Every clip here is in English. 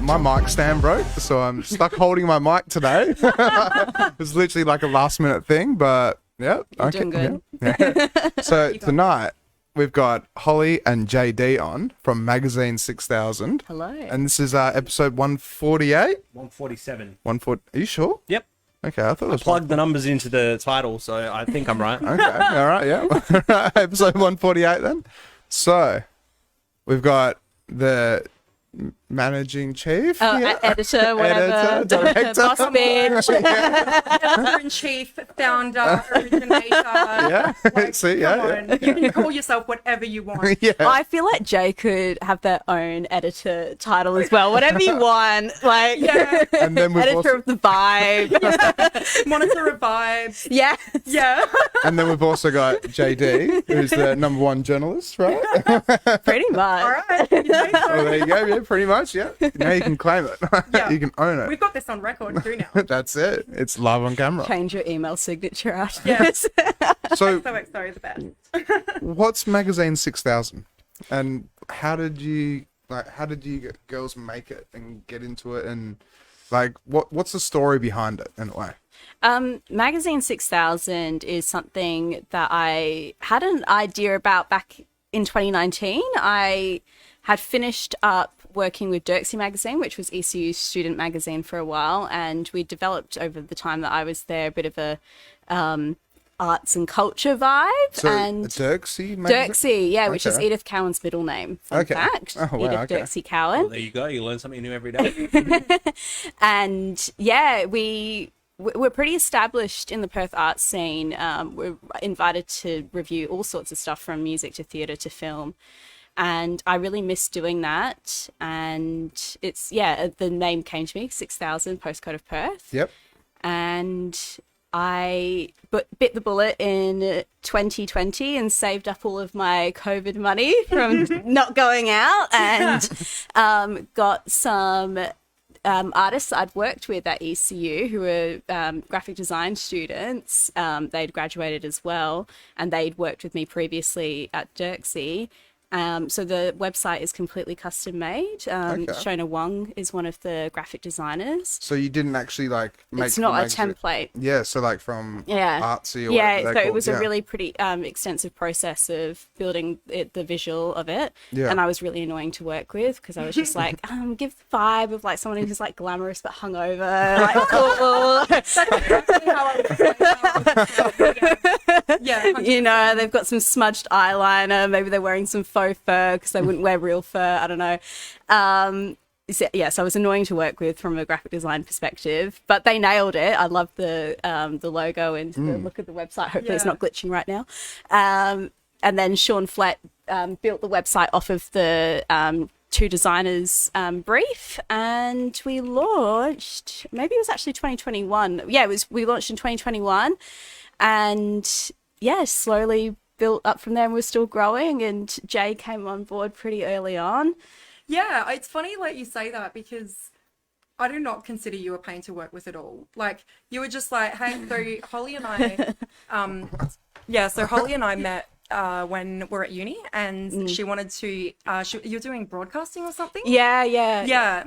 My mic stand broke, so I'm stuck holding my mic today. It was literally like a last minute thing, but yeah. You're doing good. Yeah. So tonight we've got Holly and JD on from Magazine6000. Hello. And this is episode 148? 147. 140. Are you sure? Yep. Okay, I thought it was Plug the numbers into the title, so I think I'm right. Okay, all right, yeah. Episode 148 then. So we've got the managing chief, editor, whatever, director, boss bitch, Editor-in-Chief, founder, originator. Yeah, like, see, come yeah. on. You can call yourself whatever you want. Yeah. I feel like Jay could have their own editor title as well. Whatever you want, like And then we've editor also, of the vibe. Monitor of vibes. Yeah. Yeah. and then we've also got JD, who's the #1 journalist, right? Pretty much. All right. You know, so Well, there you go. Yeah, pretty much. Yeah. Now you can claim it. Yeah. You can own it. we've got this on record too now. That's it. It's live on camera. Change your email signature out. Yes. So, XOXO is the best. what's Magazine6000, and how did you girls make it and get into it, and Like, what's the story behind it in a way? Magazine6000 is something that I had an idea about back in 2019. I had finished up working with Dircksey magazine, which was ECU's student magazine for a while, and we developed over the time that I was there a bit of a arts and culture vibe. So and Dircksey magazine? Dircksey, yeah, which is Okay. Edith Cowan's middle name. Fun fact. Oh, wow, Edith okay. Dircksey Cowan. Well, there you go. You learn something new every day. And yeah, we're pretty established in the Perth arts scene. We're invited to review all sorts of stuff from music to theatre to film. And I really miss doing that. And it's, yeah, the name came to me, 6000, postcode of Perth. Yep. And I bit the bullet in 2020 and saved up all of my COVID money from not going out, and got some artists I'd worked with at ECU who were graphic design students. They'd graduated as well, and they'd worked with me previously at Dircksey. So the website is completely custom made. Shona Wong is one of the graphic designers. So you didn't actually like make It's the not a magazine- template. Yeah, so like from Artsy or yeah, whatever so they're it was called. a really pretty extensive process of building the visual of it. Yeah. And I was really annoying to work with because I was just like, give the vibe of like someone who's like glamorous but hungover, like cool. That's exactly how I was. Yeah. You know, they've got some smudged eyeliner, maybe they're wearing some faux fur because they wouldn't wear real fur, I don't know. So I was annoying to work with from a graphic design perspective, but they nailed it. I love the logo and the look of the website. Hopefully it's Yeah. not glitching right now. And then Sean Flett built the website off of the two designers brief, and we launched, maybe it was actually 2021. Yeah, we launched in 2021, and yeah, slowly built up from there, and we're still growing, and Jay came on board pretty early on. Yeah, it's funny like you say that because I do not consider you a pain to work with at all. Like you were just like, hey, so Holly and I, so Holly and I met when we're at uni, and she wanted to. You're doing broadcasting or something? Yeah.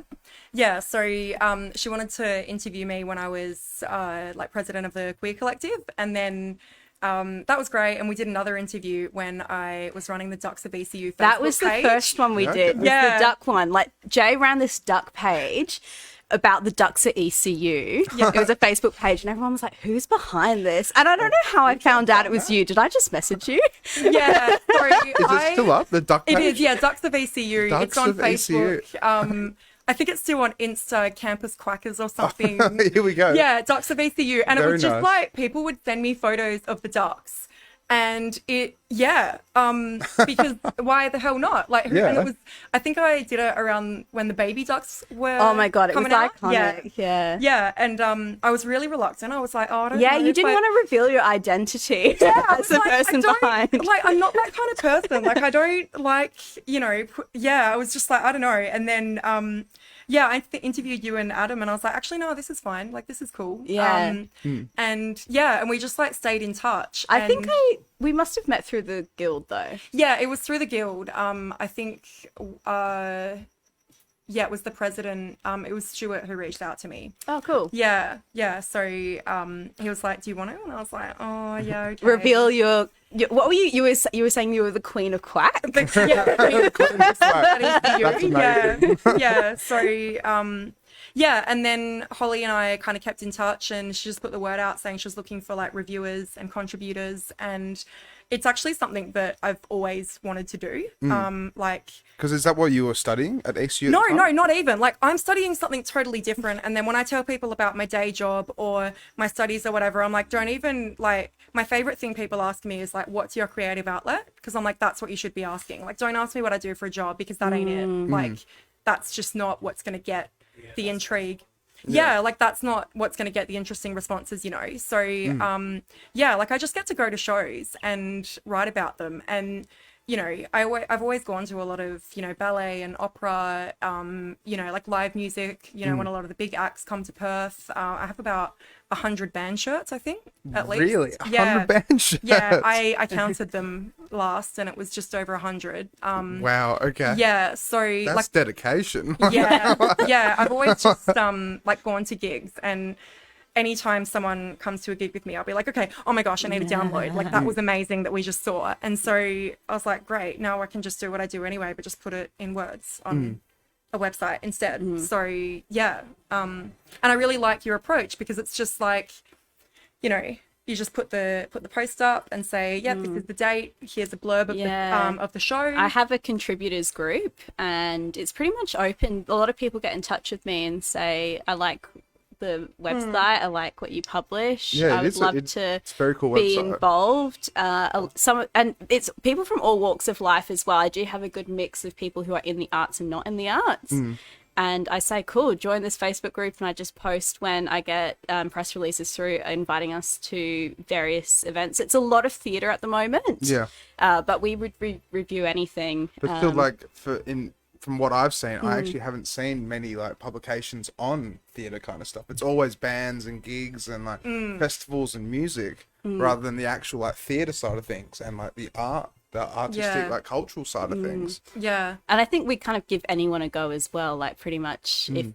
So she wanted to interview me when I was like president of the Queer Collective, and then. That was great, and we did another interview when I was running the Ducks of ECU Facebook That was the page. first one we did. Was Yeah. the duck one. Like Jay ran this duck page about the ducks at ECU. It was a Facebook page, and everyone was like, "Who's behind this?" And I don't know how I found out it was you. Did I just message you? Yeah, sorry. Is it still up? The duck It page? is, yeah, Ducks of ECU. Ducks it's on of ECU. Facebook. I think it's still on Insta, Campus Quackers or something. Here we go. Yeah, Ducks of ECU. And Very it was just nice. like people would send me photos of the ducks. And because why the hell not? Like, Yeah. and it was, I think I did it around when the baby ducks were. Oh my god, it was coming out. iconic. Yeah. Yeah, and I was really reluctant. I was like, oh, I don't Yeah, know. you didn't want to reveal your identity as the person behind. Like, I'm not that kind of person. Like, I don't like, I was just like, I don't know. And then, I interviewed you and Adam, and I was like, actually, no, this is fine. Like, this is cool. Yeah. And we just like stayed in touch. I think we must have met through the guild though. Yeah, it was through the guild. I think, it was the president. It was Stuart who reached out to me. Oh, cool. Yeah. So he was like, "Do you want to?" And I was like, "Oh, yeah." Okay. Reveal your what were you were saying you were the queen of quack? That's amazing. And then Holly and I kind of kept in touch, and she just put the word out saying she was looking for like reviewers and contributors, and it's actually something that I've always wanted to do. Because is that what you were studying at ACU? No, not even. Like, I'm studying something totally different. And then when I tell people about my day job or my studies or whatever, I'm like, don't even, like, my favorite thing people ask me is, like, what's your creative outlet? Because I'm like, that's what you should be asking. Like, don't ask me what I do for a job, because that ain't it. Like, that's just not what's going to get the intrigue. Yeah, like, that's not what's going to get the interesting responses, So, like, I just get to go to shows and write about them. And you know, I've always gone to a lot of, you know, ballet and opera, you know, like live music, you know, when a lot of the big acts come to Perth. I have about 100 band shirts, I think, at least. Really? 100 band shirts? Yeah, I counted them last and it was just over 100. Wow, okay. Yeah, so That's like dedication. yeah, I've always just like gone to gigs, and anytime someone comes to a gig with me, I'll be like, okay, oh my gosh, I need a download. Like, that was amazing that we just saw. And so I was like, great, now I can just do what I do anyway, but just put it in words on a website instead. So yeah, and I really like your approach, because it's just like, you know, you just put the post up and say, yeah, this is the date, here's a blurb of the show. I have a contributors group, and it's pretty much open. A lot of people get in touch with me and say, I like the website, I like what you publish. Yeah, I would love to it's a very cool be website. involved. And it's people from all walks of life as well. I do have a good mix of people who are in the arts and not in the arts. And I say, cool, join this Facebook group, and I just post when I get press releases through inviting us to various events. It's a lot of theatre at the moment. Yeah. But we would review anything. But still, like, from what I've seen, I actually haven't seen many like publications on theatre kind of stuff. It's always bands and gigs and like festivals and music, rather than the actual like theatre side of things and like the artistic, like cultural side of things. Yeah. And I think we kind of give anyone a go as well, like pretty much if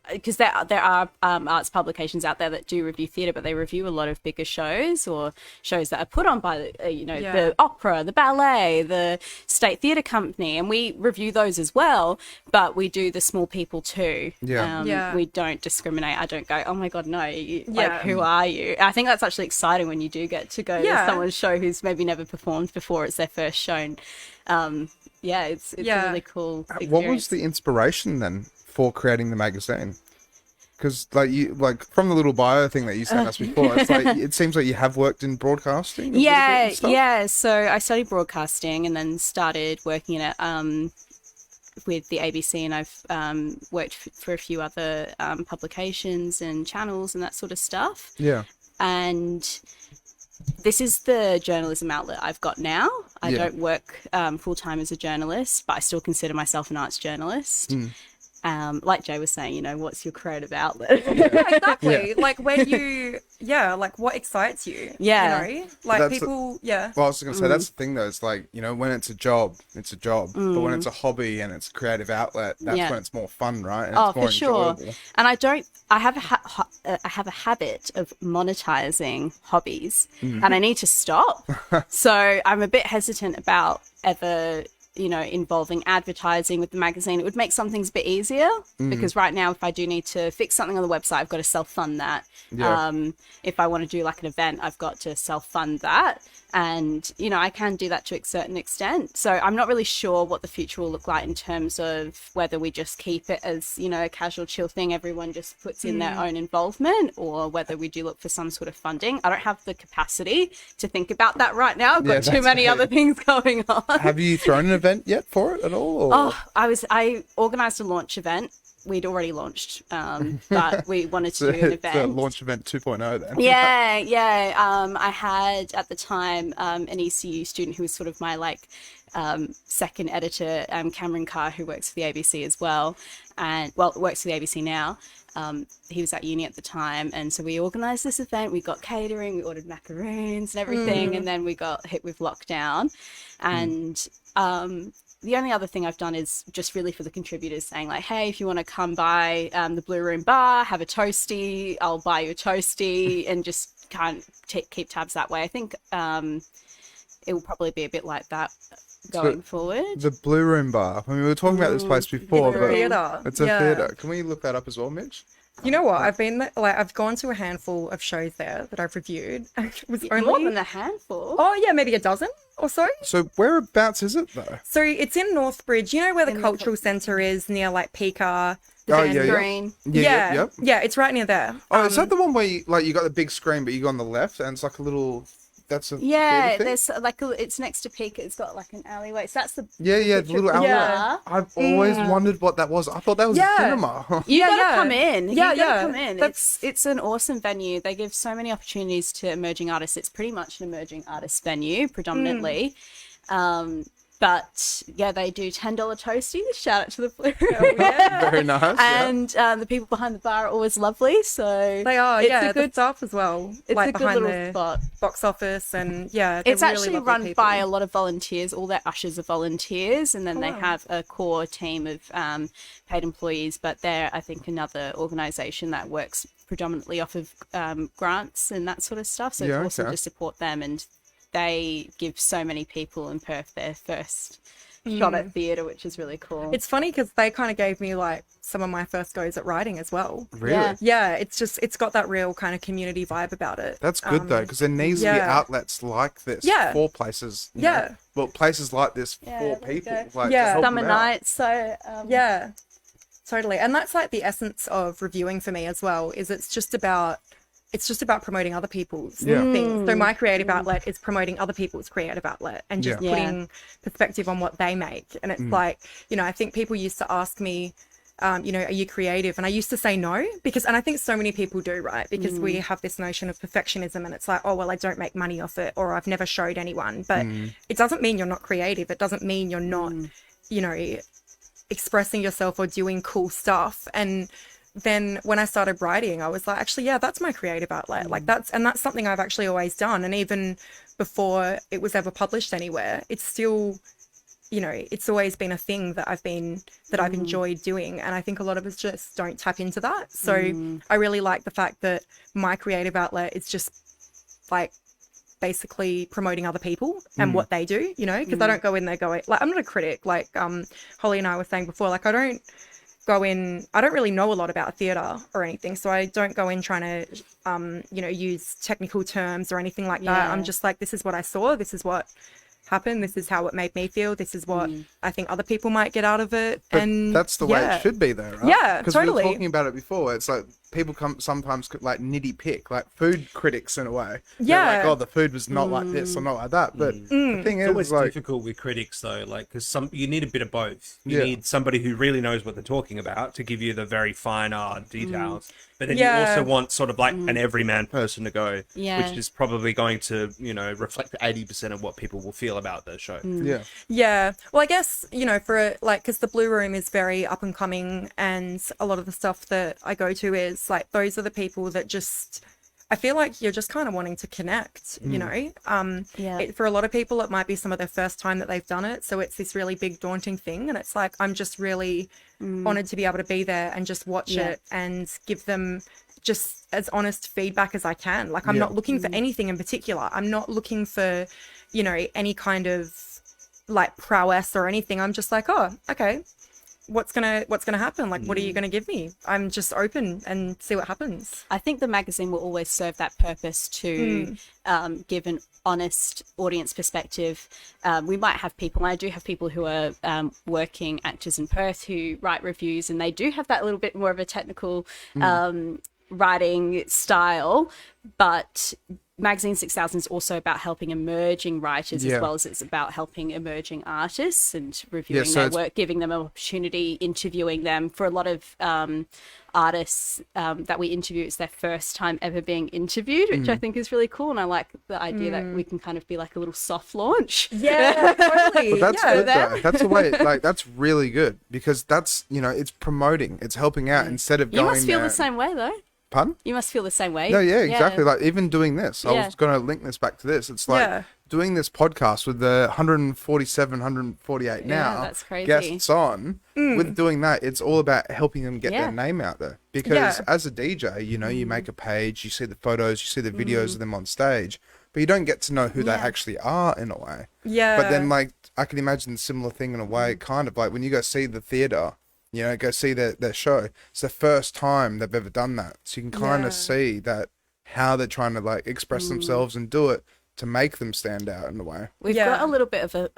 because there are arts publications out there that do review theatre, but they review a lot of bigger shows or shows that are put on by the opera, the ballet, the State Theatre Company, and we review those as well. But we do the small people too. We don't discriminate. I don't go, oh my god, no, like who are you? I think that's actually exciting when you do get to go to someone's show who's maybe never performed before. It's their first show. And, it's a really cool experience. What was the inspiration then for creating the magazine? Because like from the little bio thing that you sent us before, it's like it seems like you have worked in broadcasting. So I studied broadcasting and then started working in it with the ABC, and I've worked for a few other publications and channels and that sort of stuff. Yeah. And this is the journalism outlet I've got now. I don't work full-time as a journalist, but I still consider myself an arts journalist. Like Jay was saying, you know, what's your creative outlet? Exactly. Like where you, like what excites you? You know, like people, Well, I was going to say, that's the thing though. It's like, you know, when it's a job, it's a job. But when it's a hobby and it's a creative outlet, that's when it's more fun, right? And it's more for sure. enjoyable. And I have a habit of monetizing hobbies, and I need to stop. So I'm a bit hesitant about ever, you know, involving advertising with the magazine. It would make some things a bit easier, because right now if I do need to fix something on the website, I've got to self-fund that. If I want to do like an event, I've got to self-fund that. And, you know, I can do that to a certain extent. So I'm not really sure what the future will look like in terms of whether we just keep it as, you know, a casual chill thing, everyone just puts in their own involvement, or whether we do look for some sort of funding. I don't have the capacity to think about that right now. I've got too many other things going on. Have you thrown an event yet for it at all? Or? I organised a launch event. We'd already launched, but we wanted to do an event. It's a launch event 2.0 then. I had at the time an ECU student who was sort of my like second editor, Cameron Carr, who works for the ABC as well, and works for the ABC now. He was at uni at the time, and so we organised this event. We got catering, we ordered macaroons and everything, and then we got hit with lockdown. And the only other thing I've done is just really for the contributors saying like, hey, if you want to come by the Blue Room Bar, have a toasty, I'll buy you a toasty, and just kind of keep tabs that way. I think it will probably be a bit like that going forward. The Blue Room Bar. I mean, we were talking about this place before, but it's a theatre. Can we look that up as well, Mitch? You know what? I've gone to a handful of shows there that I've reviewed. It was only more than a handful. Oh yeah, maybe a dozen or so. So whereabouts is it though? So it's in Northbridge. You know where the cultural centre is, near like Pika. Green. Yeah, it's right near there. Oh, is that the one where you got the big screen, but you go on the left, and it's like a little. That's a there's like it's next to Peak. It's got like an alleyway. So that's the the little alleyway. Yeah. I've always wondered what that was. I thought that was a cinema. You gotta come in. Come in. It's an awesome venue. They give so many opportunities to emerging artists. It's pretty much an emerging artist venue predominantly. But yeah, they do $10 toasties. Shout out to the Blue Room. Very nice. And the people behind the bar are always lovely. So They are, it's yeah, a good the staff as well. It's like a good behind little the spot. box office, and yeah, they're It's really actually lovely run people. by a lot of volunteers. All their ushers are volunteers, and then they have a core team of paid employees. But they're, I think, another organisation that works predominantly off of grants and that sort of stuff. So Yeah, it's awesome okay. to support them, and they give so many people in Perth their first shot at theatre, which is really cool. It's funny because they kind of gave me like some of my first goes at writing as well. Really? Yeah. Yeah, it's got that real kind of community vibe about it. That's good though, because there needs to be yeah. outlets like this Yeah. for places. you Yeah. know, well, places like this Yeah, for there you people. go. Like, Yeah. to help Summer them out. nights. So Yeah, totally. And that's like the essence of reviewing for me as well, is it's just about promoting other people's Yeah. things. So my creative outlet is promoting other people's creative outlet and just Yeah. putting perspective on what they make. And it's like, I think people used to ask me, are you creative? And I used to say no, and I think so many people do, right? Because we have this notion of perfectionism, and it's like, oh, well, I don't make money off it, or I've never showed anyone. But it doesn't mean you're not creative. It doesn't mean you're not, expressing yourself or doing cool stuff. And then when I started writing, I was like, actually, yeah, that's my creative outlet. Like that's something I've actually always done. And even before it was ever published anywhere, it's still, it's always been a thing that I've enjoyed doing. And I think a lot of us just don't tap into that. So I really like the fact that my creative outlet is just like basically promoting other people and what they do, because I don't go in there going, like, I'm not a critic. Like Holly and I were saying before, like I don't really know a lot about theatre or anything, so I don't go in trying to use technical terms or anything like that. I'm just like, this is what I saw, this is what happened, this is how it made me feel, this is what I think other people might get out of it. But and that's the way it should be though, right? Yeah, Because totally. we were talking about it before. It's like people sometimes like nitty pick, like food critics in a way. They're Yeah. like, oh, the food was not like this or not like that. But the thing It's always is, like, difficult with critics though, like because you need a bit of both. You Yeah. need somebody who really knows what they're talking about to give you the very fine details, but then Yeah. you also want sort of like an everyman person to go, Yeah. which is probably going to reflect 80% of what people will feel about the show. yeah, Yeah. Well, I guess, because the Blue Room is very up and coming, and a lot of the stuff that I go to is like, those are the people that just, I feel like you're just kind of wanting to connect, Yeah. For a lot of people, it might be some of their first time that they've done it. So it's this really big daunting thing. And it's like, I'm just really honored to be able to be there and just watch Yeah. it and give them just as honest feedback as I can. Like, I'm Yeah. not looking for anything in particular. I'm not looking for, any kind of like prowess or anything. I'm just like, oh, okay, what's gonna happen? Like, what are you gonna give me? I'm just open and see what happens. I think the magazine will always serve that purpose to give an honest audience perspective. We might have people, and I do have people who are working actors in Perth who write reviews, and they do have that little bit more of a technical writing style, but Magazine6000 is also about helping emerging writers Yeah. as well as it's about helping emerging artists and reviewing so their it's- work, giving them an opportunity, interviewing them. For a lot of artists that we interview, it's their first time ever being interviewed, which I think is really cool. And I like the idea that we can kind of be like a little soft launch. Yeah, totally. but that's yeah. good though. That's the way. Like, that's really good because that's it's promoting, it's helping out instead of You going. must feel there- the same way though. Pardon? You must feel the same way. No, yeah, exactly. Like even doing this, I Yeah. was going to link this back to this. It's like Yeah. doing this podcast with the 147, 148 now that's crazy. guests on. With doing that, it's all about helping them get Yeah. their name out there. Because Yeah. as a DJ, you make a page, you see the photos, you see the videos of them on stage, but you don't get to know who they Yeah. actually are in a way. Yeah. But then, like, I can imagine a similar thing in a way, kind of like when you go see the theatre. Go see their show. It's the first time they've ever done that. So you can kind Yeah. of see that how they're trying to like express themselves and do it to make them stand out in a way. We've Yeah. got a little bit of a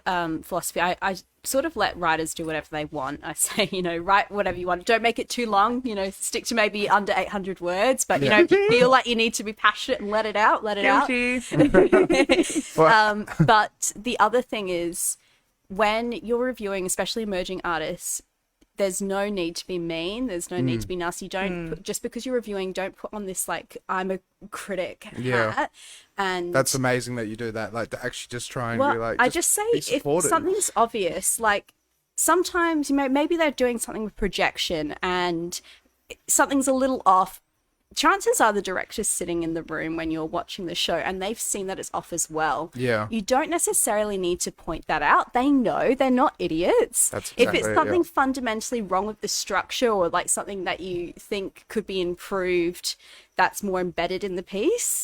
philosophy. I sort of let writers do whatever they want. I say, write whatever you want. Don't make it too long. Stick to maybe under 800 words. But, if you feel like you need to be passionate and let it out, let it out. But the other thing is when you're reviewing, especially emerging artists, there's no need to be mean. There's no need to be nasty. Don't put, just because you're reviewing, don't put on this like I'm a critic hat. And that's amazing that you do that. Like to actually just try and be like, I just say if something's obvious, like sometimes maybe they're doing something with projection and something's a little off. Chances are the director's sitting in the room when you're watching the show and they've seen that it's off as well. Yeah. You don't necessarily need to point that out. They know, they're not idiots. That's exactly if it's something fundamentally wrong with the structure or like something that you think could be improved that's more embedded in the piece,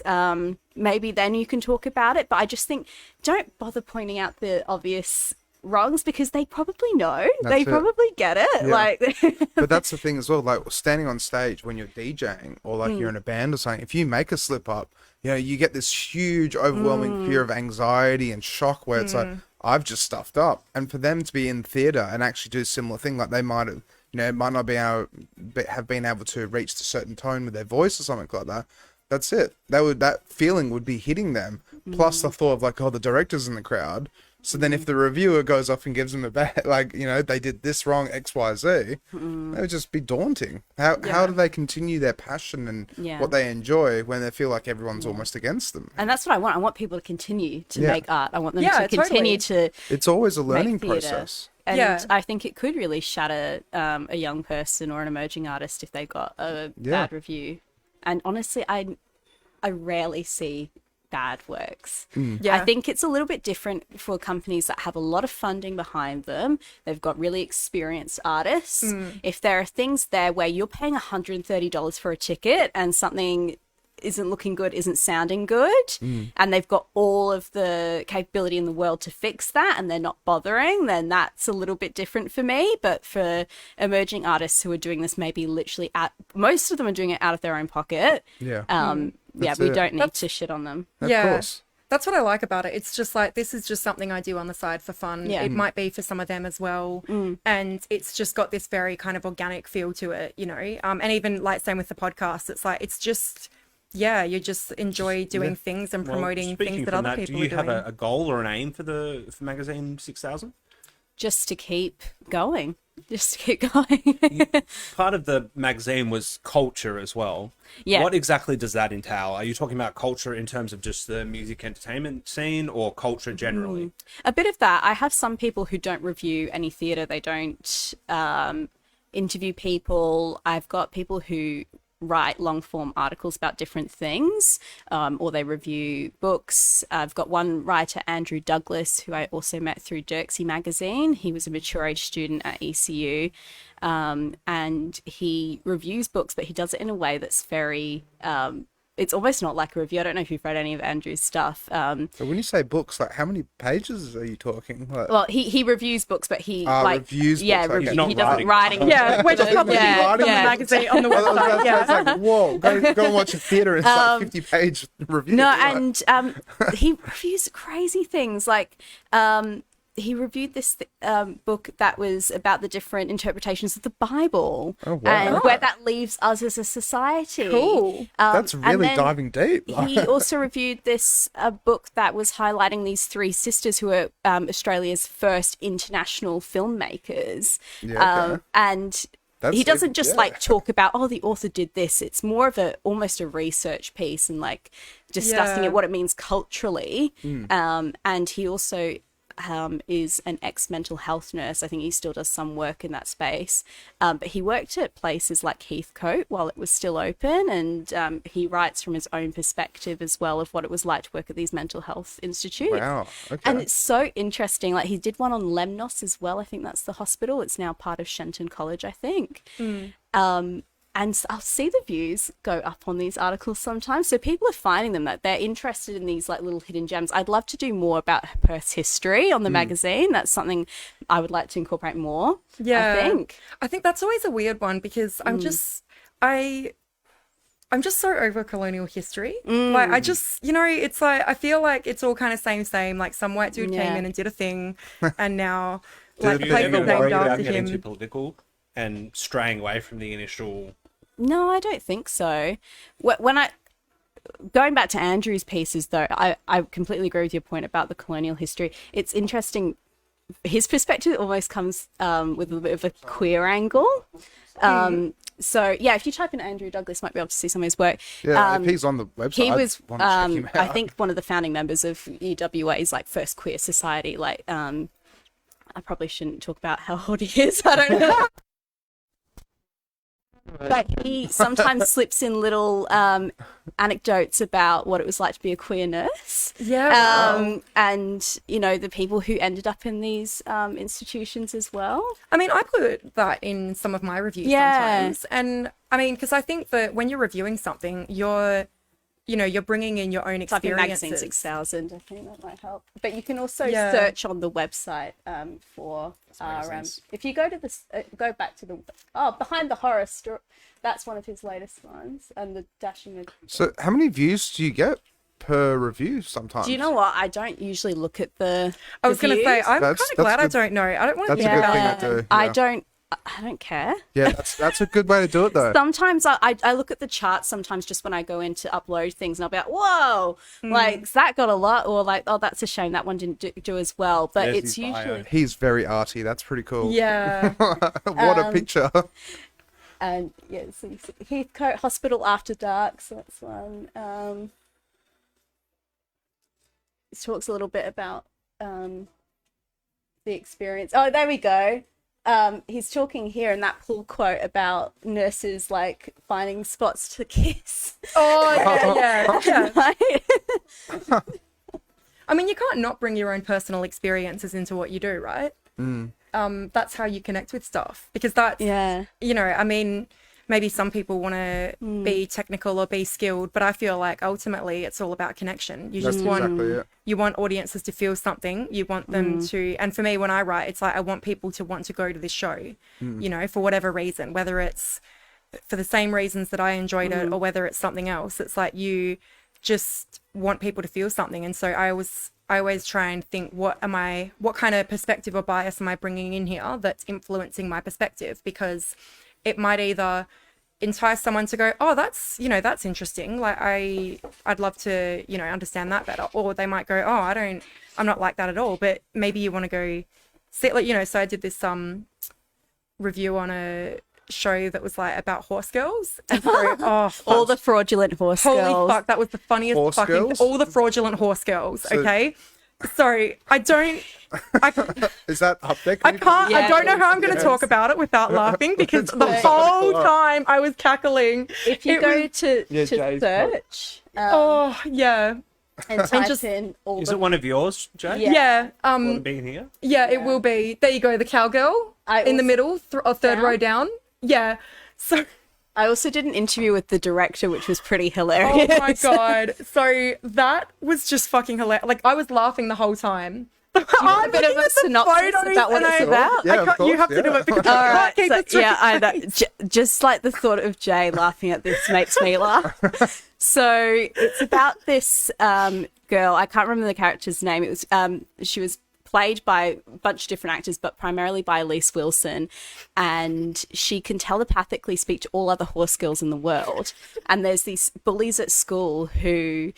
maybe then you can talk about it. But I just think don't bother pointing out the obvious wrongs because they probably know. They probably get it. Yeah. Like but that's the thing as well, like standing on stage when you're DJing or like you're in a band or something, if you make a slip up, you know, you get this huge overwhelming fear of anxiety and shock where it's like I've just stuffed up. And for them to be in theater and actually do a similar thing, like they might have, you know, might not be able have been able to reach a certain tone with their voice or something like that. That's it. That feeling would be hitting them. Plus the thought of like, oh, the director's in the crowd. So then if the reviewer goes off and gives them a bad, like, you know, they did this wrong, X, Y, Z, that would just be daunting. How do they continue their passion and what they enjoy when they feel like everyone's almost against them? And that's what I want. I want people to continue to make art. I want them to continue to It's always a learning process. And I think it could really shatter a young person or an emerging artist if they got a bad review. And honestly, I rarely see bad works. I think it's a little bit different for companies that have a lot of funding behind them. They've got really experienced artists. If there are things there where you're paying $130 for a ticket and something isn't looking good, isn't sounding good, and they've got all of the capability in the world to fix that and they're not bothering, then that's a little bit different for me. But for emerging artists who are doing this maybe literally most of them are doing it out of their own pocket. We don't need to shit on them. Of course. That's what I like about it. It's just like, this is just something I do on the side for fun. It might be for some of them as well. And it's just got this very kind of organic feel to it, you know? And even like same with the podcast, it's like, it's just, you just enjoy doing things and promoting things that other people are doing. Do you have a goal or an aim for Magazine6000? Just to keep going. Part of the magazine was culture as well. What exactly does that entail? Are you talking about culture in terms of just the music entertainment scene or culture generally? A bit of that. I have some people who don't review any theatre. They don't interview people. I've got people who write long form articles about different things, or they review books. I've got one writer, Andrew Douglas, who I also met through Dircksey magazine. He was a mature age student at ECU, and he reviews books, but he does it in a way that's very it's almost not like a review. I don't know if you've read any of Andrew's stuff. So when you say books, like how many pages are you talking? Like, well, he reviews books, but he reviews books. Okay. Not he doesn't writing. We're just publishing on the magazine on the website. It's like, whoa, go and watch a theatre and it's like 50-page review. No, and he reviews crazy things like he reviewed this book that was about the different interpretations of the Bible and where that leaves us as a society. Cool. That's really diving deep. He also reviewed this book that was highlighting these three sisters who are Australia's first international filmmakers. And he doesn't just like talk about, oh, the author did this. It's more of almost a research piece and like discussing it, what it means culturally. And he also is an ex-mental health nurse. I think he still does some work in that space. But he worked at places like Heathcote while it was still open, and he writes from his own perspective as well of what it was like to work at these mental health institutes. Wow. Okay. And it's so interesting. Like he did one on Lemnos as well. I think that's the hospital. It's now part of Shenton College, I think. And I'll see the views go up on these articles sometimes. So people are finding them, that they're interested in these like little hidden gems. I'd love to do more about Perth's history on the magazine. That's something I would like to incorporate more. I think that's always a weird one because I'm just so over colonial history. Like I just, you know, it's like I feel like it's all kind of same. Like some white dude came in and did a thing, and now like the place is named after him. Too political and straying away from the initial. No, I don't think so. Going back to Andrew's pieces, though, I completely agree with your point about the colonial history. It's interesting. his perspective almost comes with a bit of a queer angle. So yeah, if you type in Andrew Douglas, you might be able to see some of his work. Yeah, if he's on the website, he was, I'd want to check him out. I think, one of the founding members of UWA's like first queer society. Like, I probably shouldn't talk about how old he is. I don't know. But he sometimes slips in little anecdotes about what it was like to be a queer nurse. Yeah. And, you know, the people who ended up in these institutions as well. I mean, I put that in some of my reviews sometimes. And I mean, because I think that when you're reviewing something, you're bringing in your own experiences. Magazine 6000, I think that might help. But you can also search on the website for if you go to this, go back to the Behind the Horror Story. That's one of his latest ones, and the Dashing. So, how many views do you get per review? Sometimes. Do you know what? I don't usually look at the. I was going to say, I'm kind That's of glad good. I don't know. I don't want to. That's a good thing to do. I don't care. Yeah, that's a good way to do it though. Sometimes I look at the charts sometimes just when I go in to upload things, and I'll be like, whoa, like that got a lot, or like, oh, that's a shame that one didn't do as well. But There's it's his bio. usually. He's very arty. That's pretty cool. Yeah. What a picture. And yeah, so you see Heathcote Hospital After Dark, so that's one. It talks a little bit about the experience. Oh, there we go. He's talking here in that pull quote about nurses like finding spots to kiss. Oh, yeah. Right? I mean, you can't not bring your own personal experiences into what you do, right? That's how you connect with stuff, because that's, you know, I mean, maybe some people want to be technical or be skilled, but I feel like ultimately it's all about connection. You That's just want exactly it. you want audiences to feel something. You want them to, and for me, when I write, it's like I want people to want to go to this show, you know, for whatever reason, whether it's for the same reasons that I enjoyed it or whether it's something else. It's like you just want people to feel something. And so I always try and think, what kind of perspective or bias am I bringing in here that's influencing my perspective? Because it might either entice someone to go, oh, that's interesting. Like I'd love to, you know, understand that better. Or they might go, oh, I'm not like that at all. But maybe you want to go see, like, you know, so I did this review on a show that was like about horse girls. And so, all the fraudulent horse girls. Holy fuck, that was the funniest Horse fucking girls? all the fraudulent horse girls, okay? Sorry, I Is that up there? I can't. Yeah, I don't know how I'm going to yes. talk about it without laughing, because the whole time I was cackling. If you It go was- to Jay's search Oh yeah, and type just- in all Is the it one of yours, Jay? Yeah. yeah, Will it be in here? yeah. It will be. There you go. The cowgirl I in the also- middle, third Down? row down. Yeah. So. I also did an interview with the director, which was pretty hilarious. Oh my god! So that was just fucking hilarious. Like I was laughing the whole time. I'm a bit of looking a at the synopsis photos about what and it's I- about? Yeah, I of can't, you course, have to do yeah. it because All I right, can't keep so, it straight. yeah, I know. Just like the thought of Jay laughing at this makes me laugh. So it's about this girl. I can't remember the character's name. It was she was played by a bunch of different actors, but primarily by Elise Wilson, and she can telepathically speak to all other horse girls in the world. And there's these bullies at school who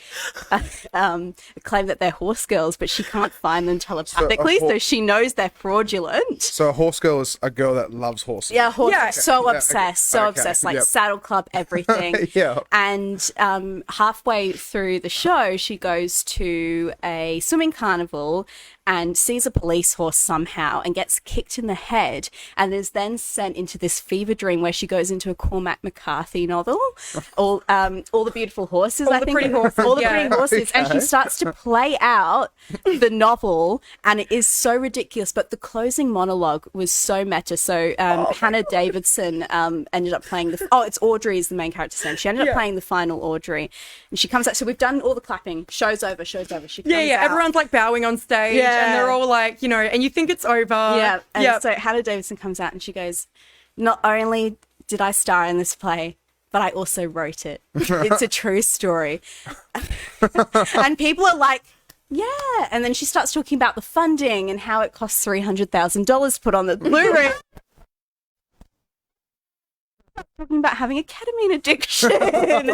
claim that they're horse girls, but she can't find them telepathically, so she knows they're fraudulent. So a horse girl is a girl that loves horses. Yeah, horse, Yeah. so Yeah, okay. obsessed, so Okay, obsessed, like yep. saddle club, everything. Yeah. And halfway through the show, she goes to a swimming carnival and sees a police horse somehow and gets kicked in the head, and is then sent into this fever dream where she goes into a Cormac McCarthy novel, all the beautiful horses, All the pretty horses, all the yeah. pretty horses, and she starts to play out the novel, and it is so ridiculous. But the closing monologue was so meta. So Hannah Davidson ended up playing it's Audrey is the main character's name. She ended up playing the final Audrey, and she comes out. So we've done all the clapping. Show's over. She comes Yeah. out. Everyone's like bowing on stage, and they're all like, you know, and you think it's over. Yeah. And Yep. so Hannah Davidson comes out and she goes, not only did I star in this play, but I also wrote it. It's a true story. And people are like, yeah. And then she starts talking about the funding and how it costs $300,000 to put on the Blu-ray. Talking about having a ketamine addiction. And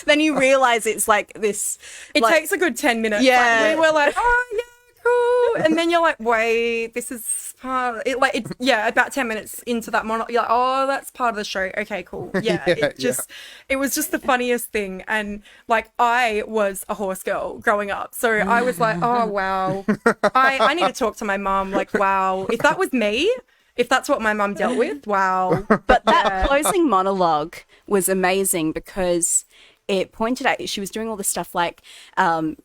then you realize it's like this. It like, takes a good 10 minutes. Yeah. Like, we were like, oh yeah, cool. And then you're like, wait, this is part of it. Like, it's, yeah, about 10 minutes into that monologue, you're like, oh, that's part of the show. Okay, cool. Yeah, it was just the funniest thing. And like, I was a horse girl growing up. So I was like, oh, wow. I need to talk to my mum. Like, wow, if that was me, if that's what my mum dealt with, wow. But that closing monologue was amazing because it pointed out she was doing all this stuff like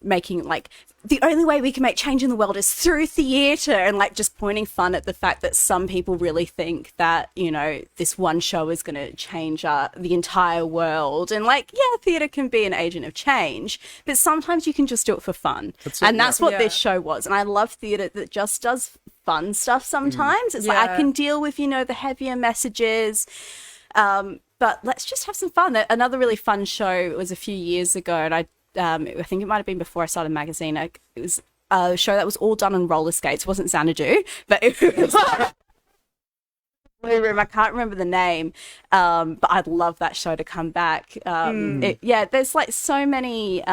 making like the only way we can make change in the world is through theatre, and like just pointing fun at the fact that some people really think that, you know, this one show is going to change the entire world. And like, yeah, theatre can be an agent of change, but sometimes you can just do it for fun. That's what this show was. And I love theatre that just does fun stuff sometimes. It's like I can deal with, you know, the heavier messages, but let's just have some fun. Another really fun show was a few years ago, and I think it might have been before I started Magazine. It was a show that was all done on roller skates. It wasn't Xanadu, but it was Blue Room. I can't remember the name, but I'd love that show to come back. There's like so many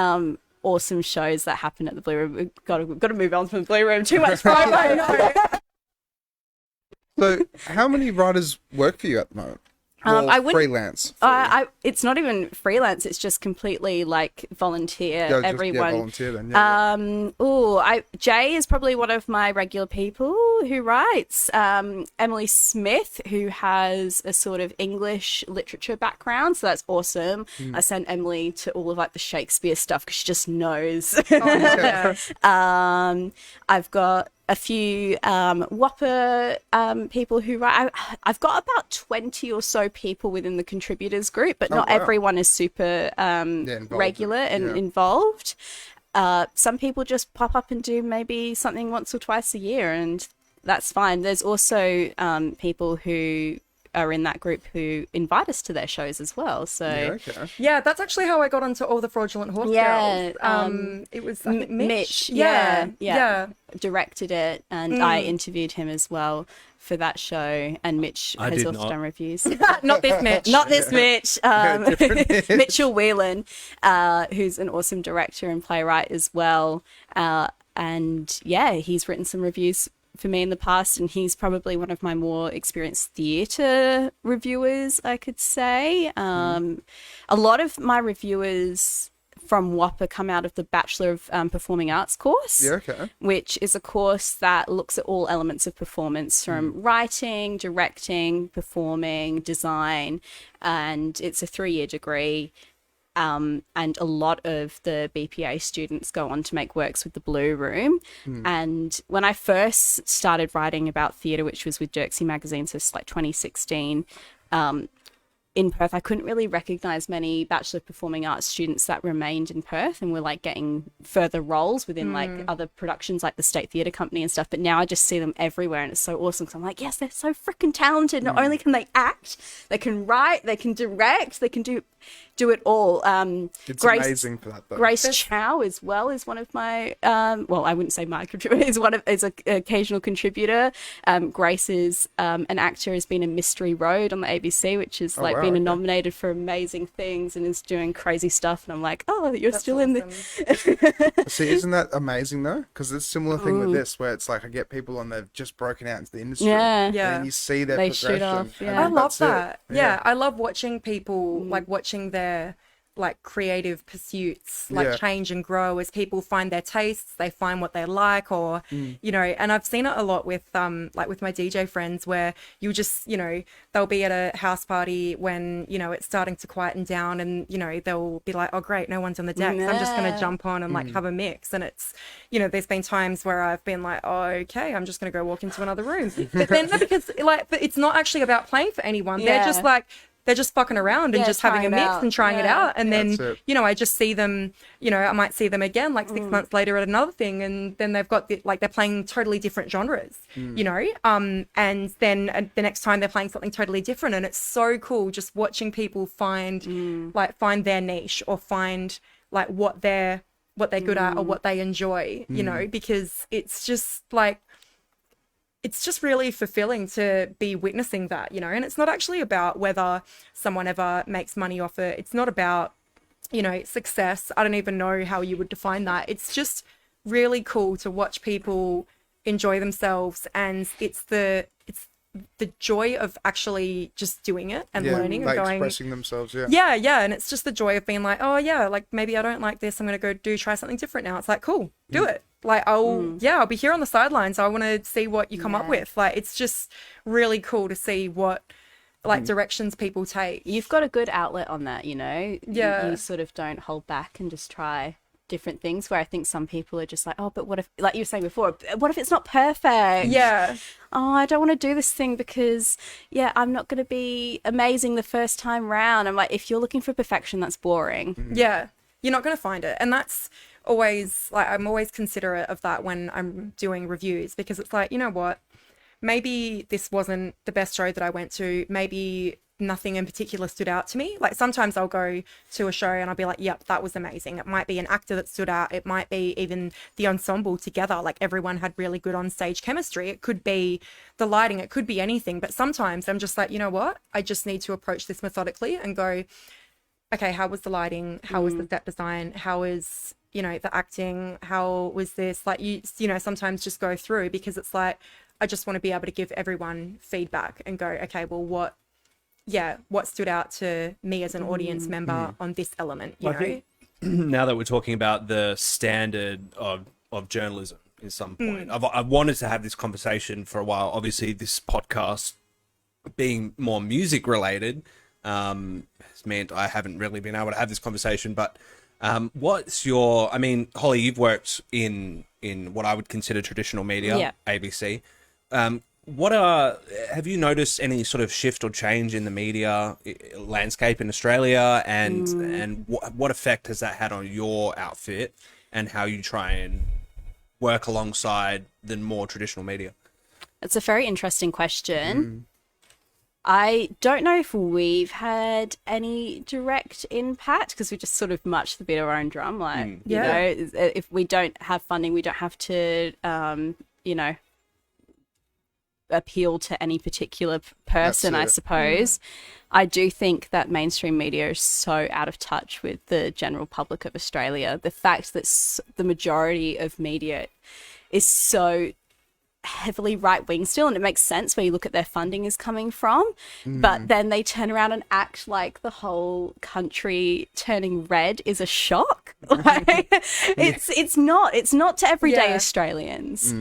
awesome shows that happen at the Blue Room. We've got to move on from the Blue Room. Too much promo. So, how many writers work for you at the moment? I wouldn't freelance. It's not even freelance. It's just completely like volunteer. Everyone. Volunteer then. Jay is probably one of my regular people who writes. Emily Smith, who has a sort of English literature background, so that's awesome. I sent Emily to all of like the Shakespeare stuff because she just knows. I've got a few Whopper people who write. I've got about 20 or so people within the contributors group, but not everyone is super regular and involved. Some people just pop up and do maybe something once or twice a year, and that's fine. There's also people who are in that group who invite us to their shows as well. So yeah, that's actually how I got onto all the Fraudulent Horse Girls. It was I think Mitch. Yeah, directed it, and I interviewed him as well for that show. And Mitch has also done reviews. Not this Mitch. Not this Mitch. Mitchell Whelan, who's an awesome director and playwright as well. And yeah, he's written some reviews for me in the past, and he's probably one of my more experienced theatre reviewers, I could say. A lot of my reviewers from Whopper come out of the Bachelor of Performing Arts course, which is a course that looks at all elements of performance, from writing, directing, performing, design, and it's a 3-year degree. And a lot of the BPA students go on to make works with the Blue Room. And when I first started writing about theatre, which was with Dircksey magazine, so it's like 2016, in Perth, I couldn't really recognise many Bachelor of Performing Arts students that remained in Perth and were like getting further roles within like other productions like the State Theatre Company and stuff. But now I just see them everywhere, and it's so awesome. So I'm like, yes, they're so freaking talented. Not only can they act, they can write, they can direct, they can do it all. It's amazing for that though. Grace Chow as well is one of my well, I wouldn't say my contributor, is an occasional contributor. Grace is an actor, has been in Mystery Road on the ABC, which is been nominated for amazing things and is doing crazy stuff, and I'm like, oh, that's still awesome. In there. See, isn't that amazing though? Because it's a similar thing with this, where it's like I get people and they've just broken out into the industry, and you see their progression. Shoot off, I love that. Yeah, I love watching people like watching their like creative pursuits like change and grow as people find their tastes, they find what they like, or you know. And I've seen it a lot with like with my DJ friends, where you just, you know, they'll be at a house party when, you know, it's starting to quieten down, and you know, they'll be like, oh great, no one's on the deck, so I'm just gonna jump on and like have a mix. And it's, you know, there's been times where I've been like, oh, okay, I'm just gonna go walk into another room, but then because like, but it's not actually about playing for anyone. They're just like, they're just fucking around and just having a mix and trying it out. And then, you know, I just see them, you know, I might see them again like 6 months later at another thing. And then they've got like, they're playing totally different genres, you know, and then the next time they're playing something totally different. And it's so cool just watching people find find their niche, or find like what they're good at, or what they enjoy, you know, because it's just like, it's just really fulfilling to be witnessing that, you know. And it's not actually about whether someone ever makes money off it. It's not about, you know, success. I don't even know how you would define that. It's just really cool to watch people enjoy themselves, and it's the joy of actually just doing it and learning and going expressing themselves. Yeah, and it's just the joy of being like, oh yeah, like maybe I don't like this, I'm gonna try something different now. It's like, cool, do it. Like I'll be here on the sidelines, I want to see what you come up with. Like it's just really cool to see what like directions people take. You've got a good outlet on that, you know. Yeah, you sort of don't hold back and just try different things, where I think some people are just like, oh, but what if, like you were saying before, what if it's not perfect? Yeah. Oh, I don't want to do this thing because I'm not going to be amazing the first time round. I'm like, if you're looking for perfection, that's boring. Yeah, you're not going to find it. And that's always like, I'm always considerate of that when I'm doing reviews, because it's like, you know what, maybe this wasn't the best show that I went to, maybe nothing in particular stood out to me. Like sometimes I'll go to a show and I'll be like, yep, that was amazing. It might be an actor that stood out. It might be even the ensemble together. Like everyone had really good on stage chemistry. It could be the lighting. It could be anything. But sometimes I'm just like, you know what? I just need to approach this methodically and go, okay, how was the lighting? How was the set design? How is, you know, the acting? How was this? Like you know, sometimes just go through, because it's like, I just want to be able to give everyone feedback and go, okay, well, what stood out to me as an audience member on this element, you know? Think now that we're talking about the standard of journalism at some point, I've wanted to have this conversation for a while. Obviously, this podcast being more music related has meant I haven't really been able to have this conversation. But what's your, I mean, Holly, you've worked in what I would consider traditional media, ABC. Have you noticed any sort of shift or change in the media landscape in Australia, and what effect has that had on your outfit and how you try and work alongside the more traditional media? It's a very interesting question. I don't know if we've had any direct impact, because we just sort of march the beat of our own drum. Like, you know, if we don't have funding, we don't have to, you know, appeal to any particular person, I suppose. I do think that mainstream media is so out of touch with the general public of Australia. The fact that the majority of media is so heavily right-wing still, and it makes sense where you look at their funding is coming from, but then they turn around and act like the whole country turning red is a shock. Like, it's not to everyday Australians.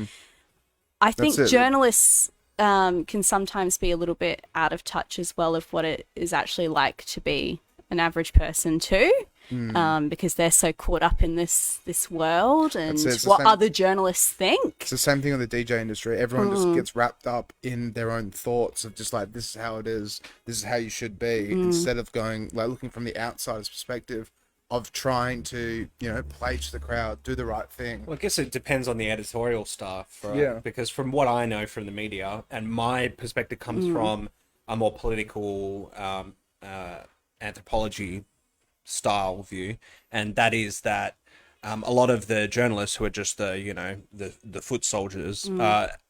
I think journalists can sometimes be a little bit out of touch as well of what it is actually like to be an average person too, because they're so caught up in this world and what other journalists think. It's the same thing with the DJ industry. Everyone just gets wrapped up in their own thoughts of just like, this is how it is, this is how you should be, instead of going, like, looking from the outsider's perspective of trying to, you know, play to the crowd, do the right thing. Well, I guess it depends on the editorial staff, right? Because from what I know from the media, and my perspective comes from a more political anthropology style view, and that is that a lot of the journalists who are just the foot soldiers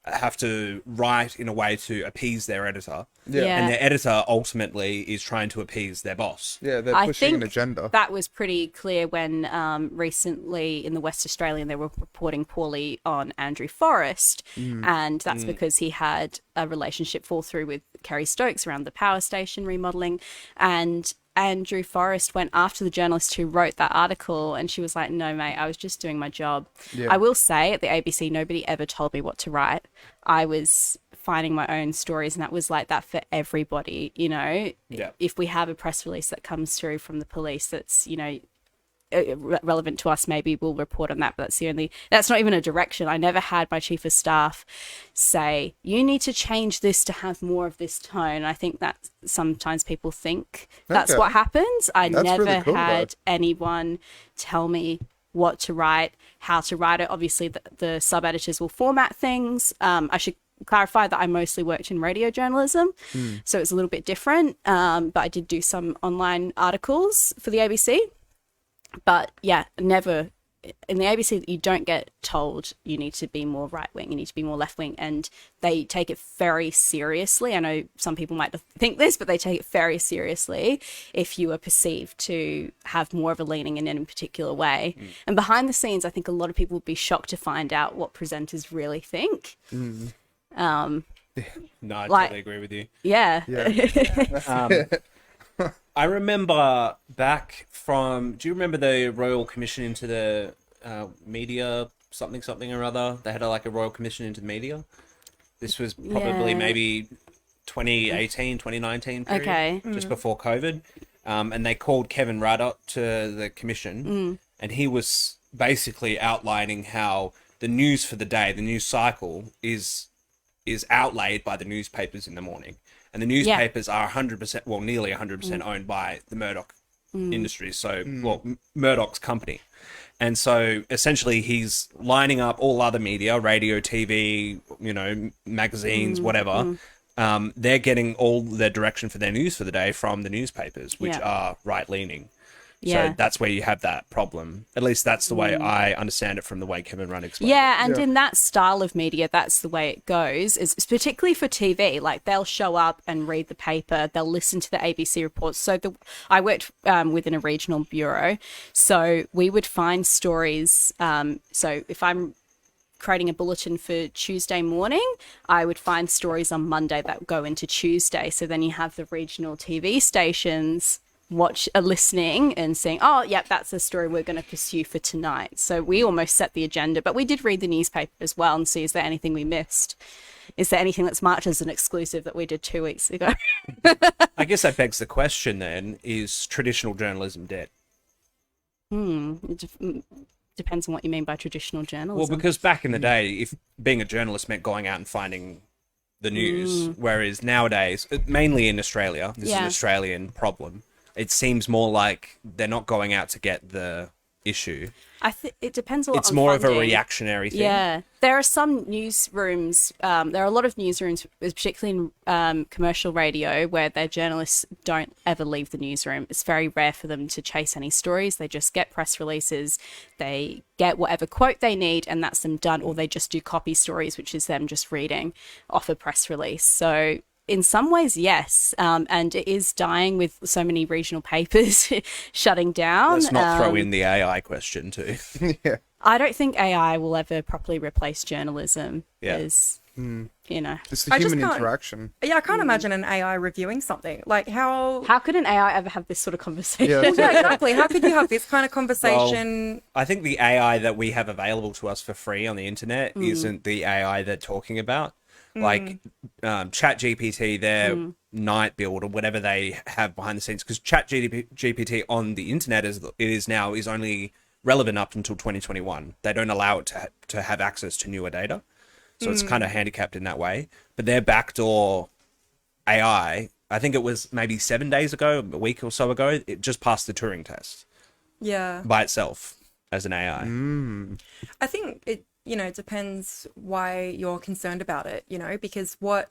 have to write in a way to appease their editor. And their editor ultimately is trying to appease their boss. They're pushing an agenda. That was pretty clear when recently in the West Australian they were reporting poorly on Andrew Forrest, and that's because he had a relationship fall through with Kerry Stokes around the power station remodelling, and Andrew Forrest went after the journalist who wrote that article, and she was like, no, mate, I was just doing my job. I will say at the ABC, nobody ever told me what to write. I was finding my own stories, and that was like that for everybody, you know. If we have a press release that comes through from the police that's, you know, relevant to us, maybe we'll report on that, but that's not even a direction. I never had my chief of staff say, you need to change this to have more of this tone. I think that sometimes people think that's what happens. That's never really cool, had anyone tell me what to write, how to write it. Obviously the sub editors will format things. I should clarify that I mostly worked in radio journalism, so it's a little bit different, but I did do some online articles for the ABC. But yeah, never in the ABC, you don't get told you need to be more right wing, you need to be more left wing, and they take it very seriously. I know some people might think this, but they take it very seriously if you are perceived to have more of a leaning in any particular way. And behind the scenes, I think a lot of people would be shocked to find out what presenters really think. No, I Like- totally agree with you. Yeah. I remember back from. Do you remember the Royal Commission into the media, something or other? They had a Royal Commission into the media. This was probably Yeah. maybe 2018, 2019 period, Okay. just before COVID. And they called Kevin Rudd up to the commission, and he was basically outlining how the news for the day, the news cycle, is outlaid by the newspapers in the morning. And the newspapers are 100%, well, nearly 100% owned by the Murdoch Industries. So, Murdoch's company. And so essentially he's lining up all other media, radio, TV, magazines, whatever. They're getting all their direction for their news for the day from the newspapers, which are right-leaning. Yeah. So that's where you have that problem. At least that's the way I understand it from the way Kevin Rudd explained Yeah, and Yeah. in that style of media, that's the way it goes. Is particularly for TV. Like they'll show up and read the paper, they'll listen to the ABC reports. So I worked within a regional bureau, so we would find stories. So if I'm creating a bulletin for Tuesday morning, I would find stories on Monday that would go into Tuesday. So then you have the regional TV stations listening and saying, oh, yep, that's the story we're going to pursue for tonight. So we almost set the agenda, but we did read the newspaper as well and see, is there anything we missed? Is there anything that's marked as an exclusive that we did 2 weeks ago? I guess that begs the question then, is traditional journalism dead? Depends on what you mean by traditional journalism. Well, because back in the day, if being a journalist meant going out and finding the news, whereas nowadays, mainly in Australia, this is an Australian problem, it seems more like they're not going out to get the issue. It depends a lot It's on more of a funding. reactionary thing. Yeah, there are some newsrooms. There are a lot of newsrooms, particularly in commercial radio, where their journalists don't ever leave the newsroom. It's very rare for them to chase any stories. They just get press releases, they get whatever quote they need, and that's them done. Or they just do copy stories, which is them just reading off a press release. So in some ways, yes, and it is dying with so many regional papers shutting down. Let's not throw in the AI question too. Yeah. I don't think AI will ever properly replace journalism. Yeah. As you know, It's the I just human can't- interaction. Yeah, I can't imagine an AI reviewing something. Like how how could an AI ever have this sort of conversation? Yeah. yeah, exactly. How could you have this kind of conversation? I think the AI that we have available to us for free on the internet isn't the AI they're talking about. Like ChatGPT, their night build or whatever they have behind the scenes, because ChatGPT on the internet is only relevant up until 2021. They don't allow it to have access to newer data, so it's kind of handicapped in that way. But their backdoor AI, I think it was maybe 7 days ago, a week or so ago, it just passed the Turing test Yeah. by itself as an AI. I think it depends why you're concerned about it, because what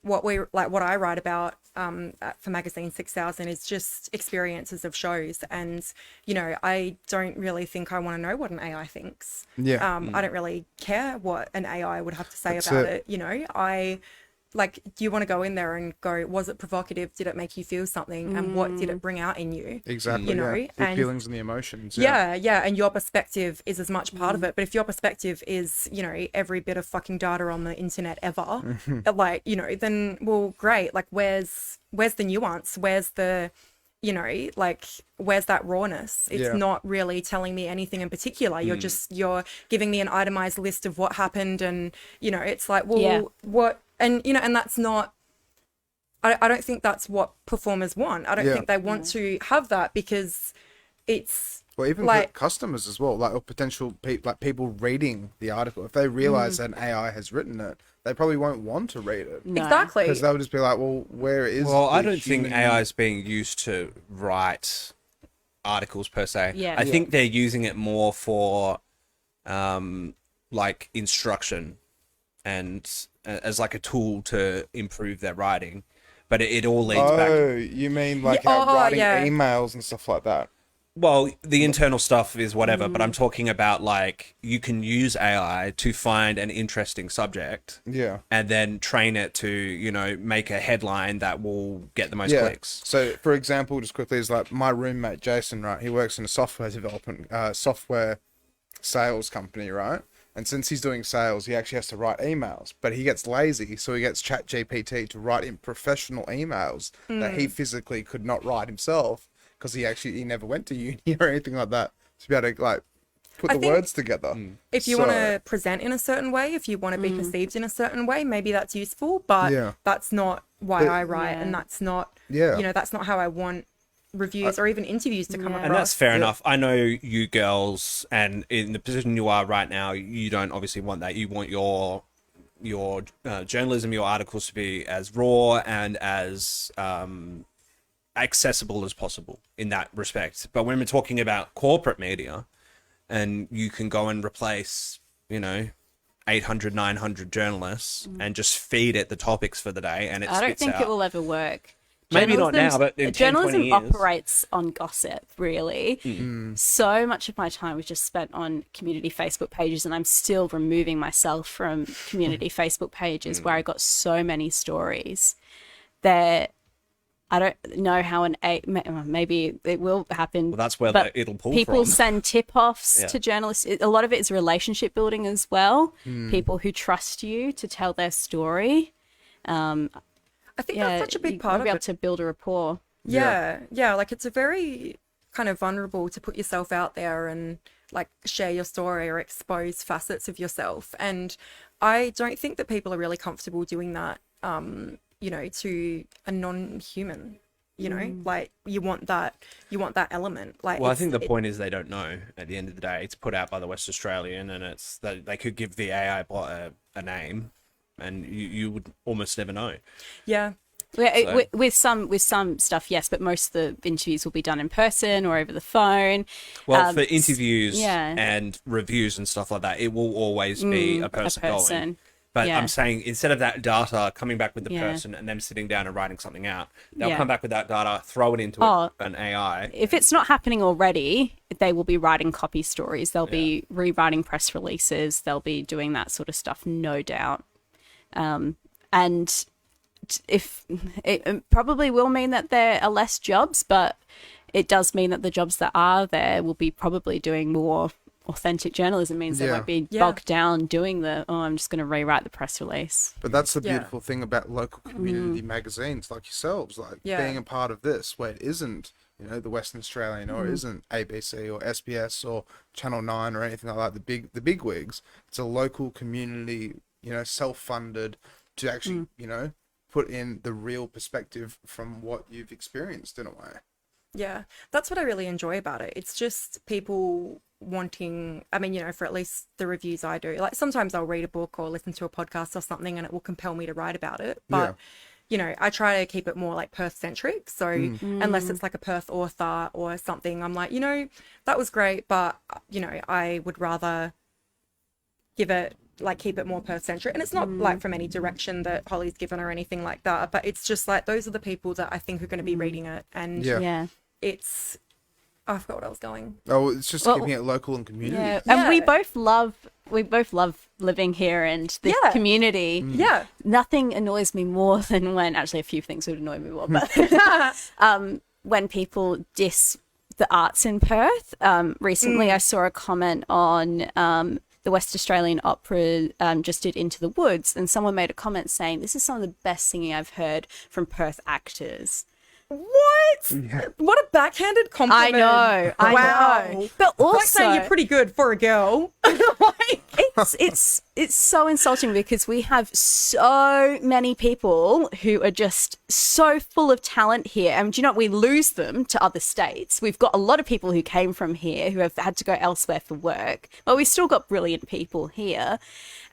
I write about for Magazine6000 is just experiences of shows, and I don't really think I want to know what an AI thinks. Yeah. I don't really care what an AI would have to say That's about it. it. Do you want to go in there and go, was it provocative? Did it make you feel something? And what did it bring out in you? Exactly. You know, yeah. The and- feelings and the emotions. Yeah, and your perspective is as much part of it. But if your perspective is, every bit of fucking data on the internet ever, then, well, great. Like, where's the nuance? Where's the, where's that rawness? It's Yeah. not really telling me anything in particular. You're giving me an itemized list of what happened, and, it's like, well, Yeah. what, and, and that's not, I don't think that's what performers want. I don't Yeah. think they want to have that, because it's Well, even like, for customers as well, or potential people reading the article. If they realize that an AI has written it, they probably won't want to read it No. exactly. because they'll just be like, "Well, where is?" Well, I the don't think human-" AI is being used to write articles per se. Yeah. I think they're using it more for like instruction and as like a tool to improve their writing. But it all leads back. Oh, you mean like Yeah, writing yeah. emails and stuff like that? Well, the internal stuff is whatever, but I'm talking about like you can use AI to find an interesting subject, Yeah. and then train it to, you know, make a headline that will get the most clicks. So, for example, just quickly, is like my roommate Jason, right? He works in a software development, software sales company, right? And since he's doing sales, he actually has to write emails, but he gets lazy, so he gets ChatGPT to write him professional emails that he physically could not write himself because he never went to uni or anything like that to be able to like put the words together. If you want to present in a certain way, if you want to be perceived in a certain way, maybe that's useful, but that's not why I write, and that's not, you know, that's not how I want reviews or even interviews to come across. And that's fair enough. I know you girls, and in the position you are right now, you don't obviously want that. You want your journalism, your articles to be as raw and as accessible as possible in that respect. But when we're talking about corporate media, and you can go and replace, you know, 800, 900 journalists and just feed it the topipics for the day, and I don't think it will ever work. Maybe not now, but in 10, journalism 20 years. operates on gossip, really. So much of my time was just spent on community Facebook pages, and I'm still removing myself from community Facebook pages where I got so many stories that I don't know how maybe it will happen. Well, that's where it'll pull people from. send tip-offs to journalists. A lot of it is relationship building as well. People who trust you to tell their story. I think that's such a big part of be able it. to build a rapport. Yeah, like it's a very kind of vulnerable to put yourself out there and like share your story or expose facets of yourself. And I don't think that people are really comfortable doing that, you know, to a non-human. You know, like you want that element. Like, well, I think the point is they don't know. At the end of the day, it's put out by the West Australian, and it's they could give the AI bot a name, and you would almost never know. Yeah. With some stuff, yes, but most of the interviews will be done in person or over the phone. Well, for interviews and reviews and stuff like that, it will always be a person going. But I'm saying, instead of that data coming back with the person and them sitting down and writing something out, they'll come back with that data, throw it into an AI. If it's not happening already, they will be writing copy stories. They'll be rewriting press releases. They'll be doing that sort of stuff, no doubt. And if it probably will mean that there are less jobs, but it does mean that the jobs that are there will be probably doing more authentic journalism. Means they won't be bogged down doing I'm just going to rewrite the press release. But that's the beautiful thing about local community magazines like yourselves, like being a part of this, where it isn't, you know, the Western Australian or it isn't ABC or SBS or Channel 9 or anything like that, the big wigs. It's a local community, you know, self-funded to actually, you know, put in the real perspective from what you've experienced in a way. Yeah, that's what I really enjoy about it. It's just people wanting, I mean, you know, for at least the reviews I do, like sometimes I'll read a book or listen to a podcast or something and it will compel me to write about it. But, you know, I try to keep it more like Perth centric. So unless it's like a Perth author or something, I'm like, you know, that was great, but, you know, I would rather keep it more Perth centric. And it's not like from any direction that Holly's given or anything like that, but it's just like those are the people that I think are going to be reading it. And it's, I forgot what I was going. Oh, it's just keeping it local and community. Yeah. And we both love living here and this community. Yeah. Nothing annoys me more than when, actually a few things would annoy me more, but when people diss the arts in Perth. Recently I saw a comment on the West Australian Opera just did Into the Woods, and someone made a comment saying, this is some of the best singing I've heard from Perth actors. What? Yeah. What a backhanded compliment. I know. But also, like saying you're pretty good for a girl. Like, it's so insulting because we have so many people who are just so full of talent here, and do you know what? We lose them to other states. We've got a lot of people who came from here who have had to go elsewhere for work, but we've still got brilliant people here.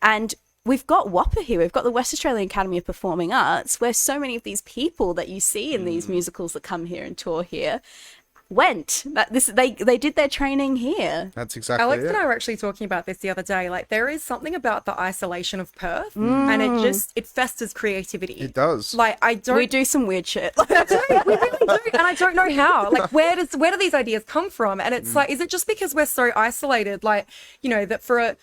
And we've got WAPA here. We've got the West Australian Academy of Performing Arts, where so many of these people that you see in these musicals that come here and tour here, went. They did their training here. That's exactly Alex it. and I were actually talking about this the other day. Like, there is something about the isolation of Perth, and it festers creativity. It does. Like, We do some weird shit. we really do, and I don't know how. Like, where do these ideas come from? And it's like, is it just because we're so isolated? Like, you know, that for a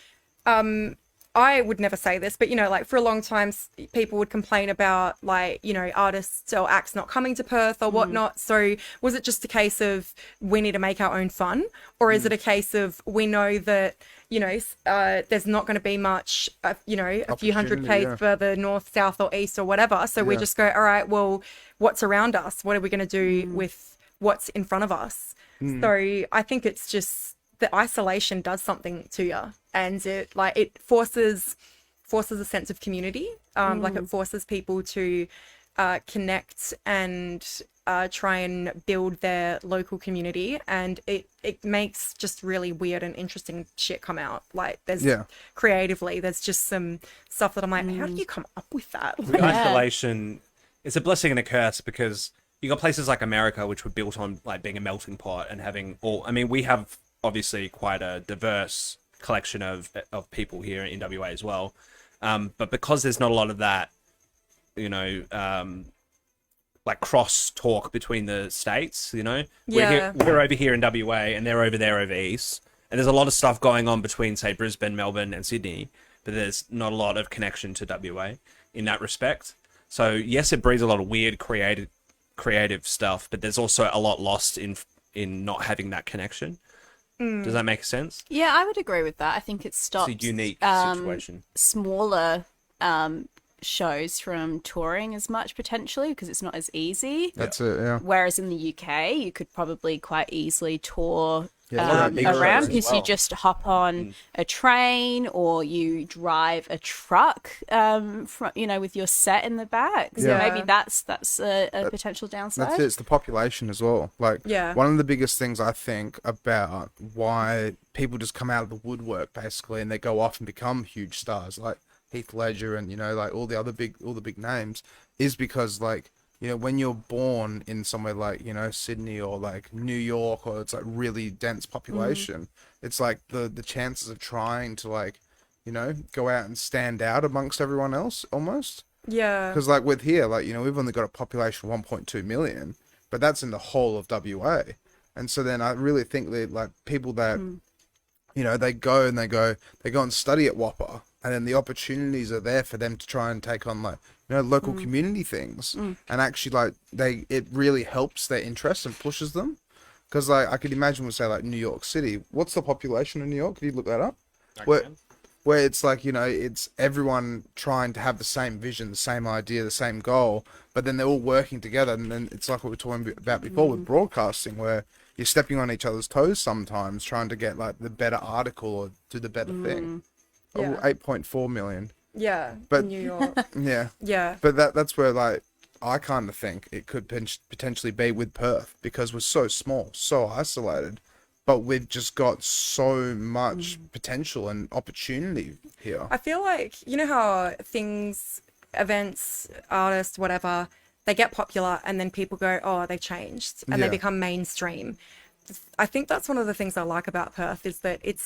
I would never say this, but, you know, like, for a long time, people would complain about, like, you know, artists or acts not coming to Perth or whatnot. So was it just a case of we need to make our own fun? Or is it a case of we know that, you know, there's not going to be much, you know, a few hundred Ks further north, south or east or whatever. So we just go, all right, well, what's around us? What are we going to do with what's in front of us? So I think it's just, the isolation does something to you, and it forces a sense of community. Like, it forces people to connect and try and build their local community, and it makes just really weird and interesting shit come out. Like, there's creatively, there's just some stuff that I'm like, how do you come up with that? The isolation is a blessing and a curse, because you got places like America, which were built on, like, being a melting pot and having we have obviously quite a diverse collection of people here in WA as well, but because there's not a lot of that, you know, like cross talk between the states, you know, we're over here in WA and they're over there over east, and there's a lot of stuff going on between, say, Brisbane, Melbourne and Sydney, but there's not a lot of connection to WA in that respect. So yes, it breeds a lot of weird creative stuff, but there's also a lot lost in not having that connection. Does that make sense? Yeah, I would agree with that. I think it stops It's a unique situation. Smaller shows from touring as much, potentially, because it's not as easy. That's it, yeah. Whereas in the UK, you could probably quite easily tour big shows around, as because you just hop on a train or you drive a truck, you know, with your set in the back. So maybe that's a potential downside. That's it. It's the population as well. Like, one of the biggest things I think about why people just come out of the woodwork, basically, and they go off and become huge stars, like Heath Ledger and, you know, like all the big names, is because, like, you know, when you're born in somewhere like, you know, Sydney or like New York, or it's like really dense population, it's like the chances of trying to, like, you know, go out and stand out amongst everyone else almost. Yeah. Because, like, with here, like, you know, we've only got a population of 1.2 million, but that's in the whole of WA. And so then I really think that, like, people that, you know, they go and study at Whopper, and then the opportunities are there for them to try and take on, like, you know, local community things, and actually, like, it really helps their interest and pushes them. Because, like, I could imagine, we'll say, like, New York City. What's the population of New York? Could you look that up? Where it's like, you know, it's everyone trying to have the same vision, the same idea, the same goal, but then they're all working together. And then it's like what we were talking about before with broadcasting, where you're stepping on each other's toes sometimes, trying to get, like, the better article or do the better thing. Yeah. 8.4 million. Yeah, but New York. Yeah. But that's where, like, I kind of think it could potentially be with Perth, because we're so small, so isolated, but we've just got so much potential and opportunity here. I feel like, you know how things, events, artists, whatever, they get popular and then people go, oh, they've changed, and they become mainstream. I think that's one of the things I like about Perth, is that it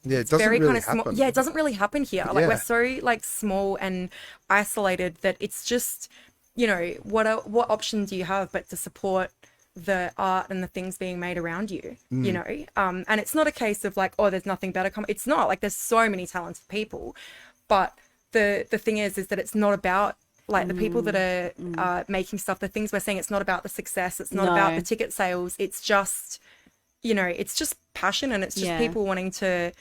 doesn't very really kind of small. Yeah, it doesn't really happen here. Like, we're so, like, small and isolated that it's just, you know, what option do you have but to support the art and the things being made around you, you know? And it's not a case of, like, oh, there's nothing better coming. It's not. Like, there's so many talented people, but the thing is that it's not about, like, the people that are making stuff, the things we're seeing. It's not about the success. It's not about the ticket sales. It's just, you know, it's just passion, and it's just people wanting to,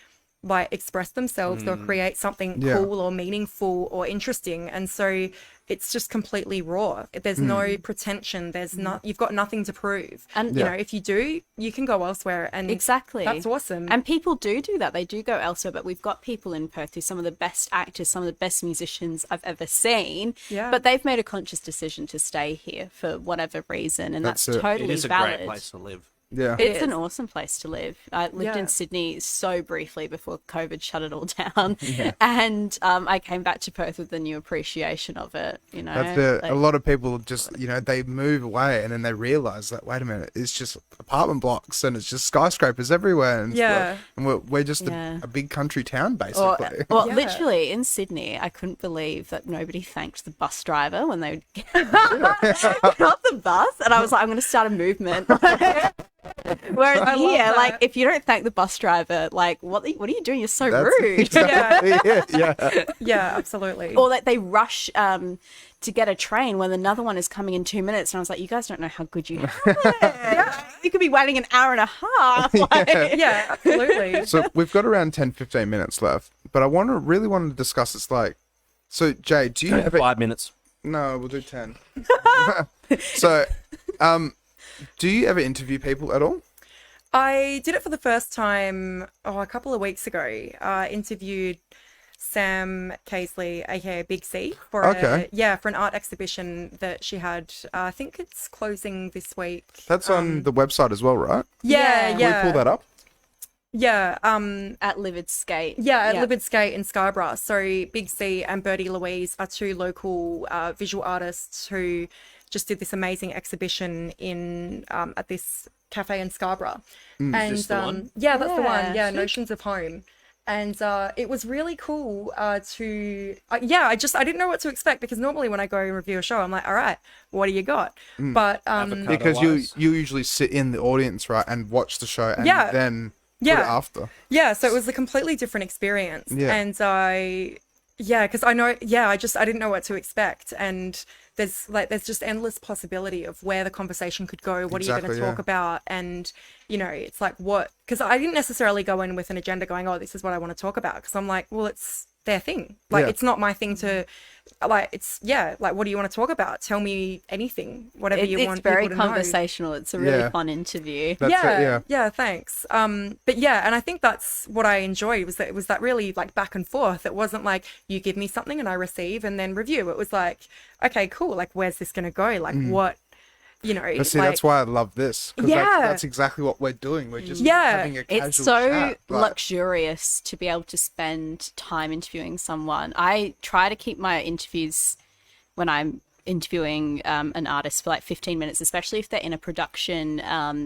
like, express themselves or create something cool or meaningful or interesting. And so it's just completely raw. There's no pretension. There's you've got nothing to prove. And, you know, if you do, you can go elsewhere. And exactly. That's awesome. And people do that. They do go elsewhere, but we've got people in Perth who's some of the best actors, some of the best musicians I've ever seen. Yeah. But they've made a conscious decision to stay here for whatever reason. And that's totally valid. It is a great place to live. Yeah. It's is. an awesome place to live. I lived Yeah. in Sydney so briefly before COVID shut it all down. And I came back to Perth with a new appreciation of it, you know. That's it. Like, A lot of people just, they move away and then they realize that, wait a minute, it's just apartment blocks and it's just skyscrapers everywhere. And Yeah. and we're just Yeah. a big country town, or, basically. well, Yeah. literally in Sydney, I couldn't believe that nobody thanked the bus driver when they would get off the bus. And I was like, I'm going to start a movement. Whereas I love here, that. like, if you don't thank the bus driver, like, what are you doing? You're so That's rude. exactly it. Yeah. Yeah, absolutely. Or that they rush to get a train when another one is coming in 2 minutes. And I was like, you guys don't know how good you have it. You could be waiting an hour and a half. Like, Yeah, absolutely. So we've got around 10, 15 minutes left, but I really want to discuss this. Like, so Jay, do you ever? 5 minutes. No, we'll do 10. So, do you ever interview people at all? I did it for the first time a couple of weeks ago. Interviewed Sam Casely, aka Big C, for Okay. for an art exhibition that she had. I think it's closing this week. That's on the website as well, right? Yeah, Yeah. yeah. Can we pull that up? Yeah, at Livid Skate. at Livid Skate in Scarborough. So Big C and Birdie Louise are two local visual artists who just did this amazing exhibition in at this cafe in Scarborough. And this the one? yeah, that's the one. Yeah, sick. Notions of Home. And it was really cool I didn't know what to expect, because normally when I go and review a show, I'm like, all right, what do you got? But Avocado. Because you Otherwise- usually sit in the audience, right, and watch the show and Yeah. then put Yeah. it after. yeah, so it was a completely different experience. Yeah. And because I didn't know what to expect. And there's just endless possibility of where the conversation could go. What are you going Exactly, to talk yeah. about? And, it's like because I didn't necessarily go in with an agenda going, oh, this is what I want to talk about. Because I'm like, well, it's their thing. Like, Yeah. it's not my thing to, like, what do you want to talk about? Tell me anything, whatever you It's want very people to know. conversational. It's a really Yeah. fun interview. That's it, yeah. Thanks. But yeah, and I think that's what I enjoyed, was that it was that really like back and forth. It wasn't like you give me something and I receive and then review. It was like, okay, cool. Like, where's this going to go? Like, what, But see, like, that's why I love this. 'Cause Yeah. that's exactly what we're doing. We're just Yeah. having a casual It's so chat. Like, luxurious to be able to spend time interviewing someone. I try to keep my interviews when I'm interviewing an artist for like 15 minutes, especially if they're in a production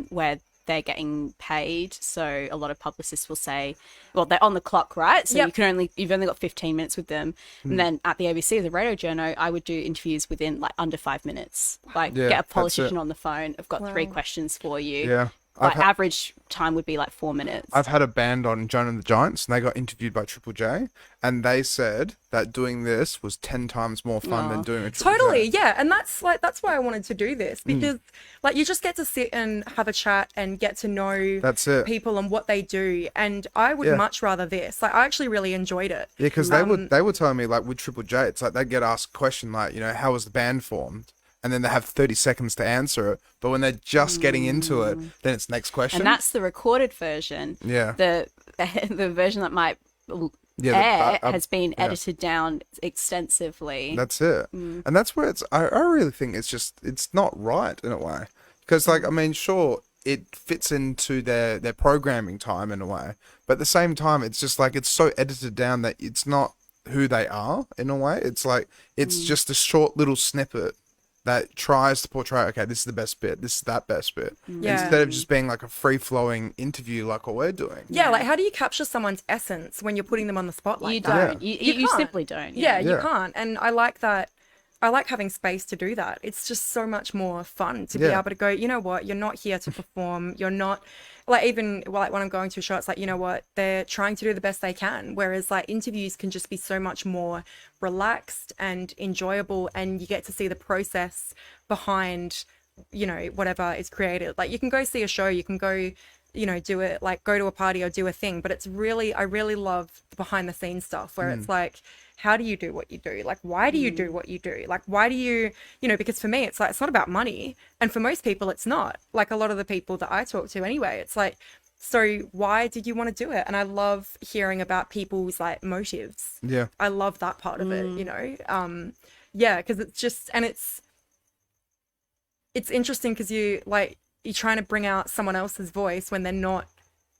where they're getting paid. So a lot of publicists will say, well, they're on the clock, right? So Yep. you've only got 15 minutes with them. And then at the ABC, the radio journo, I would do interviews within like under 5 minutes. Like Yeah, get a that's politician it. on the phone. I've got 3 questions for you. Yeah. Like average time would be like 4 minutes. I've had a band on Jonah and the Giants, and they got interviewed by Triple J, and they said that doing this was 10 times more fun than doing a Triple Totally, J. yeah. And that's why I wanted to do this, because like you just get to sit and have a chat and get to know That's it. people and what they do. And I would Yeah. much rather this. Like, I actually really enjoyed it. Yeah, because they were telling me, like, with Triple J, it's like they get asked a question like, how was the band formed? And then they have 30 seconds to answer it. But when they're just getting into it, then it's next question. and that's the recorded version. Yeah. The the version that might Yeah, air has been edited down extensively. That's it. And that's where I really think it's not right in a way. Because, like, I mean, sure, it fits into their programming time in a way. But at the same time, it's just like, it's so edited down that it's not who they are in a way. It's like, it's just a short little snippet that tries to portray, okay, this is the best bit, this is that best bit. Yeah. Instead of just being like a free-flowing interview like what we're doing. Yeah, like, how do you capture someone's essence when you're putting them on the spot like you that? don't. Yeah. You can't. simply don't. Yeah, you Yeah. can't. And I like that. I like having space to do that. It's just so much more fun to be Yeah. able to go, you know what, you're not here to perform. You're not, like, even like when I'm going to a show, it's like, you know what, they're trying to do the best they can. Whereas like interviews can just be so much more relaxed and enjoyable, and you get to see the process behind, whatever is created. Like, you can go see a show, you can go, do it, like go to a party or do a thing. But it's really, I really love the behind the scenes stuff where it's like, how do you do what you do? Like, why do you do what you do? Like, why do you, because for me, it's like, it's not about money. And for most people, it's not. Like, a lot of the people that I talk to anyway, it's like, so why did you want to do it? And I love hearing about people's like motives. Yeah. I love that part of it, yeah, because it's just, and it's interesting because you like, you're trying to bring out someone else's voice when they're not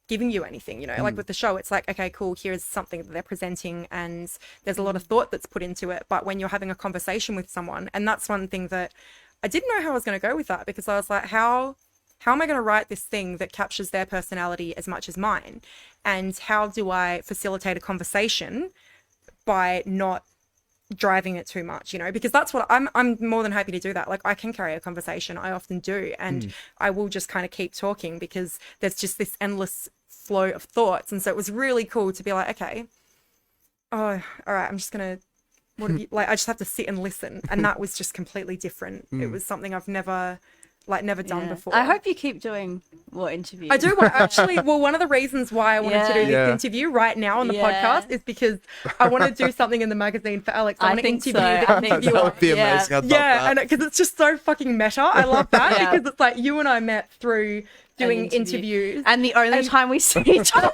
giving you anything, you know, like with the show, it's like, okay, cool, here's something that they're presenting and there's a lot of thought that's put into it. But when you're having a conversation with someone, and that's one thing that I didn't know how I was going to go with that, because I was like, how am I going to write this thing that captures their personality as much as mine? And how do I facilitate a conversation by not driving it too much, you know, because that's what I'm more than happy to do that. Like, I can carry a conversation, I often do, and I will just kind of keep talking because there's just this endless flow of thoughts. And so it was really cool to be like, okay, oh, all right, I'm just gonna, what have you, like, I just have to sit and listen. And that was just completely different. It was something I've never done before. I hope you keep doing more interviews. I do want, actually, well, one of the reasons why I wanted to do this interview right now on the podcast is because I want to do something in the magazine for Alex. I want to interview the interviewer. That would be amazing. I'd love that. And because it's just so fucking meta. I love that because it's like you and I met through doing interviews. And the only time we see each other.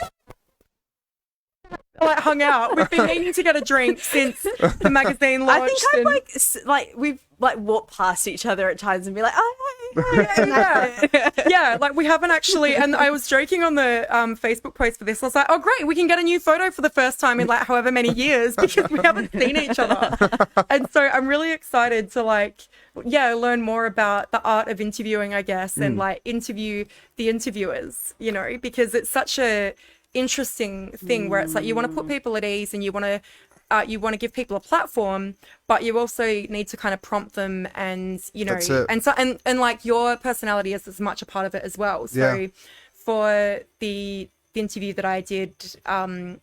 Like, hung out. We've been needing to get a drink since the magazine launched. I think like we've like walked past each other at times and be like, oh, yeah, like we haven't actually. And I was joking on the Facebook post for this. I was like, oh great, we can get a new photo for the first time in like however many years because we haven't seen each other. And so I'm really excited to like, learn more about the art of interviewing, I guess, and like interview the interviewers, you know, because it's such a interesting thing where it's like you want to put people at ease and you want to give people a platform, but you also need to kind of prompt them, and you know, and like your personality is as much a part of it as well. So for the interview that I did